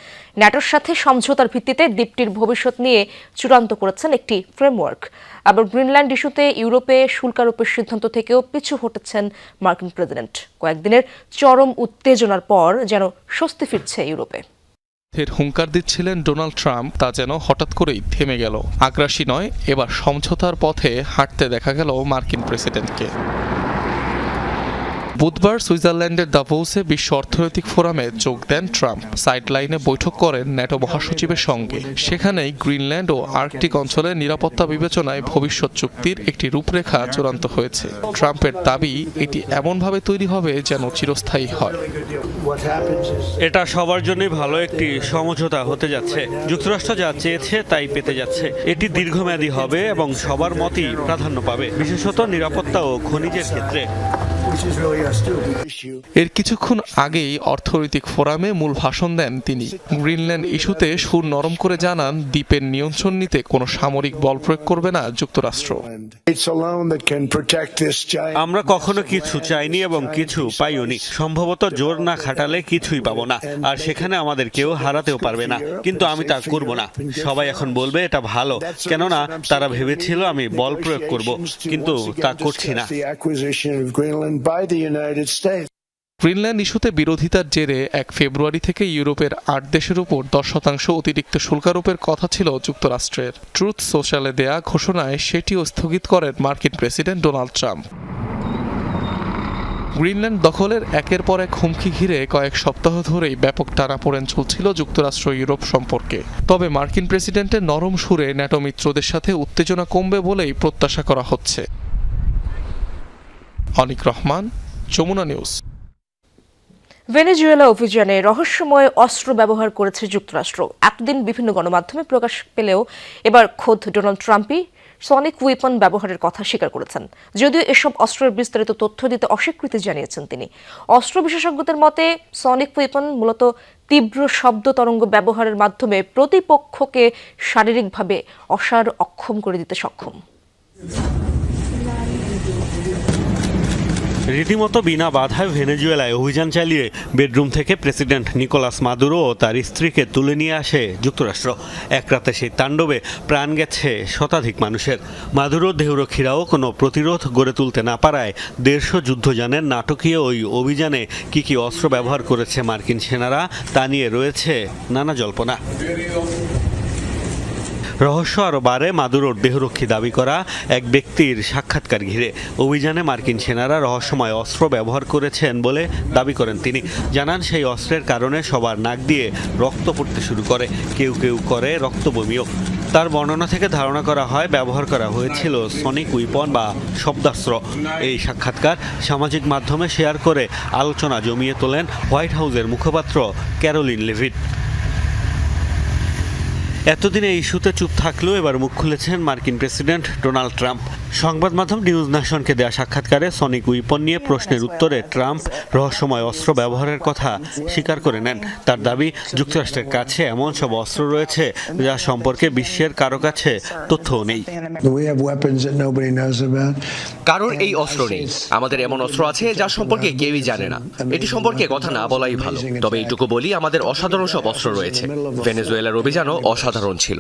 Speaker 1: ন্যাটোর সাথে সমঝোতার ভিত্তিতে দ্বীপটির ভবিষ্যৎ নিয়ে চূড়ান্ত করেছেন একটি ফ্রেমওয়ার্ক। আবার গ্রিনল্যান্ড ইস্যুতে ইউরোপে শুল্ক আরোপের সিদ্ধান্ত থেকেও পিছু হটেছেন মার্কিন প্রেসিডেন্ট। কয়েকদিনের চরম উত্তেজনার পর যেন স্বস্তি ফিরছে ইউরোপে।
Speaker 12: এর হুঙ্কার দিচ্ছিলেন ডোনাল্ড ট্রাম্প, তা যেন হঠাৎ করেই থেমে গেল। আগ্রাসী নয়, এবার সমঝোতার পথে হাঁটতে দেখা গেল মার্কিন প্রেসিডেন্টকে। বুধবার সুইজারল্যান্ডের দাভোসে বিশ্ব অর্থনৈতিক ফোরামে যোগ দেন ট্রাম্প। সাইডলাইনে বৈঠক করেন ন্যাটো মহাসচিবের সঙ্গে। সেখানেই গ্রিনল্যান্ড ও আর্কটিক অঞ্চলের নিরাপত্তা বিবেচনায় ভবিষ্যৎ চুক্তির একটি রূপরেখা চূড়ান্ত হয়েছে। ট্রাম্পের দাবি, এটি এমনভাবে তৈরি হবে যেন চিরস্থায়ী হয়।
Speaker 7: এটা সবার জন্যই ভালো একটি সমঝোতা হতে যাচ্ছে। যুক্তরাষ্ট্র যা চেয়েছে তাই পেতে যাচ্ছে। এটি দীর্ঘমেয়াদী হবে এবং সবার মতই প্রাধান্য পাবে, বিশেষত নিরাপত্তা ও খনিজের ক্ষেত্রে।
Speaker 12: এর কিছুক্ষণ আগেই অর্থনৈতিক ফোরামে মূল ভাষণ দেন তিনি। গ্রিনল্যান্ড ইস্যুতে সুর নরম করে জানান, দ্বীপের নিয়ন্ত্রণ নিতে কোনো সামরিক বল প্রয়োগ করবে না যুক্তরাষ্ট্র।
Speaker 7: আমরা কখনো কিছু চাইনি এবং কিছু পাইওনি। সম্ভবত জোর না খাটালে কিছুই পাবো না, আর সেখানে আমাদের কেউ হারাতেও পারবে না। কিন্তু আমি তা করব না। সবাই এখন বলবে এটা ভালো, কেননা তারা ভেবেছিল আমি বল প্রয়োগ করব, কিন্তু তা করছি না।
Speaker 12: গ্রিনল্যান্ড ইস্যুতে বিরোধিতার জেরে 1 ফেব্রুয়ারি থেকে ইউরোপের 8 দেশের উপর 10% অতিরিক্ত শুল্কারোপের কথা ছিল যুক্তরাষ্ট্রের। ট্রুথ সোশ্যালে দেয়া ঘোষণায় সেটিও স্থগিত করেন মার্কিন প্রেসিডেন্ট ডোনাল্ড ট্রাম্প। গ্রিনল্যান্ড দখলের একের পর এক হুমকি ঘিরে কয়েক সপ্তাহ ধরেই ব্যাপক টানাপোড়েন চলছিল যুক্তরাষ্ট্র ইউরোপ সম্পর্কে। তবে মার্কিন প্রেসিডেন্টের নরম সুরে ন্যাটো মিত্রদের সাথে উত্তেজনা কমবে বলেই প্রত্যাশা করা হচ্ছে। অনিক রহমান, যমুনা নিউজ।
Speaker 1: ভেনেজুয়েলা অভিযানে রহস্যময় অস্ত্র ব্যবহার করেছে যুক্তরাষ্ট্র। এতদিন বিভিন্ন গণমাধ্যমে প্রকাশ পেলেও এবার খোদ ডোনাল্ড ট্রাম্পই সনিক ওয়েপন ব্যবহারের কথা স্বীকার করেছেন। যদিও এসব অস্ত্রের বিস্তারিত তথ্য দিতে অস্বীকৃতি জানিয়েছেন তিনি। অস্ত্র বিশেষজ্ঞদের মতে সনিক ওয়েপন মূলত তীব্র শব্দ তরঙ্গ ব্যবহারের মাধ্যমে প্রতিপক্ষকে শারীরিকভাবে অক্ষম করে দিতে সক্ষম।
Speaker 7: রীতিমতো বিনা বাধায় ভেনেজুয়েলায় অভিযান চালিয়ে বেডরুম থেকে প্রেসিডেন্ট নিকোলাস মাদুরো ও তার স্ত্রীকে তুলে নিয়ে আসে যুক্তরাষ্ট্র। এক রাতে সেই তাণ্ডবে প্রাণ গেছে শতাধিক মানুষের। মাদুরো দেহরক্ষীরাও কোনো প্রতিরোধ গড়ে তুলতে না পারায় 150 যুদ্ধযানের নাটকীয় ওই অভিযানে কি অস্ত্র ব্যবহার করেছে মার্কিন সেনারা তা নিয়ে রয়েছে নানা জল্পনা। রহস্য আরও বাড়ে মাদুরোর দেহরক্ষী দাবি করা এক ব্যক্তির সাক্ষাৎকার ঘিরে। অভিযানে মার্কিন সেনারা রহস্যময় অস্ত্র ব্যবহার করেছেন বলে দাবি করেন তিনি। জানান সেই অস্ত্রের কারণে সবার নাক দিয়ে রক্ত পড়তে শুরু করে, কেউ কেউ করে রক্তবমিও। তার বর্ণনা থেকে ধারণা করা হয় ব্যবহার করা হয়েছিল সনিক উইপন বা শব্দাস্ত্র। এই সাক্ষাৎকার সামাজিক মাধ্যমে শেয়ার করে আলোচনা জমিয়ে তোলেন হোয়াইট হাউসের মুখপাত্র ক্যারোলিন লেভিট। এতদিন এই ইস্যুতে চুপ থাকলেও এবার মুখ খুলেছেন মার্কিন প্রেসিডেন্ট ডোনাল্ড ট্রাম্প। সংবাদ মাধ্যম নিউজ ন্যাশনকে দেয়া সাক্ষাৎকারে সনিক উইপন নিয়ে প্রশ্নের উত্তরে ট্রাম্প রহস্যময় অস্ত্র ব্যবহারের কথা স্বীকার করে নেন। তার দাবি, যুক্তরাষ্ট্রের কাছে এমন সব অস্ত্র রয়েছে যা সম্পর্কে বিশ্বের কারো কাছে তথ্যও নেই।
Speaker 11: কারণ এই অস্ত্র নেই। আমাদের এমন অস্ত্র আছে যা সম্পর্কে কেউই জানে না। এটি সম্পর্কে কথা না বলাই ভালো। তবে এইটুকু বলি, আমাদের অসাধারণ সব অস্ত্র রয়েছে। ভেনেজুয়েলার অভিযানও অসাধারণ ছিল।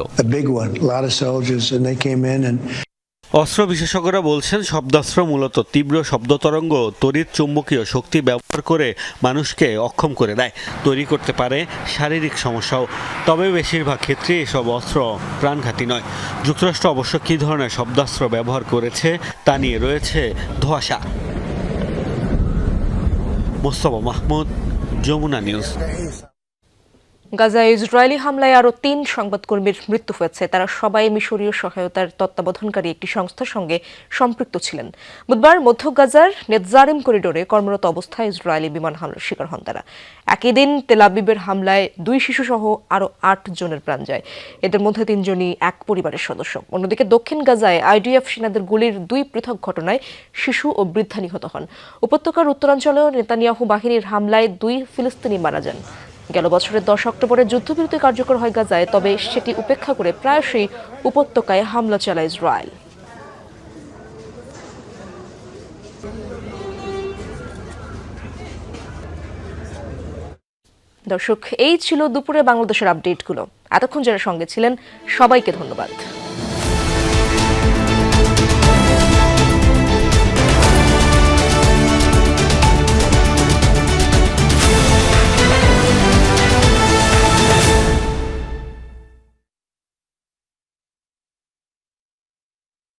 Speaker 7: অস্ত্র বিশেষজ্ঞরা বলছেন শব্দাস্ত্র মূলত তীব্র শব্দ তরঙ্গ তড়িৎ চুম্বকীয় শক্তি ব্যবহার করে মানুষকে অক্ষম করে দেয়, তৈরি করতে পারে শারীরিক সমস্যাও। তবে বেশিরভাগ ক্ষেত্রে এসব অস্ত্র প্রাণঘাতী নয়। যুক্তরাষ্ট্র অবশ্য কী ধরনের শব্দাস্ত্র ব্যবহার করেছে তা নিয়ে রয়েছে ধোঁয়াশা। মোস্তফা মাহমুদ, যমুনা নিউজ।
Speaker 1: গাজায় ইসরায়েলি হামলায় আরও 3 সংবাদকর্মীর মৃত্যু হয়েছে। তারা সবাই মিশরীয় সহায়তার তত্ত্বাবধানকারী একটি সংস্থার সঙ্গে সম্পৃক্ত ছিলেন। বুধবার মধ্য গাজার নেতজারিম করিডোরে কর্মরত অবস্থায় ইসরায়েলি বিমান হামলার শিকার হন তারা। একই দিন তেল আবিবের হামলায় 2 শিশুসহ আরও 8 জনের প্রাণ যায়। এদের মধ্যে 3 জনই এক পরিবারের সদস্য। অন্যদিকে দক্ষিণ গাজায় আইডিএফ সেনাদের গুলির 2 পৃথক ঘটনায় শিশু ও বৃদ্ধা নিহত হন। উপত্যকার উত্তরাঞ্চলেও নেতানিয়াহু বাহিনীর হামলায় 2 ফিলিস্তিনি মারা যান। গেল বছরের 10 অক্টোবরে যুদ্ধবিরতি কার্যকর হয় গাজায়, তবে সেটি উপেক্ষা করে প্রায়শই উপত্যকায় হামলা চালায় ইসরায়েল। দর্শক, এই ছিল দুপুরে বাংলাদেশের আপডেটগুলো। এতক্ষণ যারা সঙ্গে ছিলেন সবাইকে ধন্যবাদ।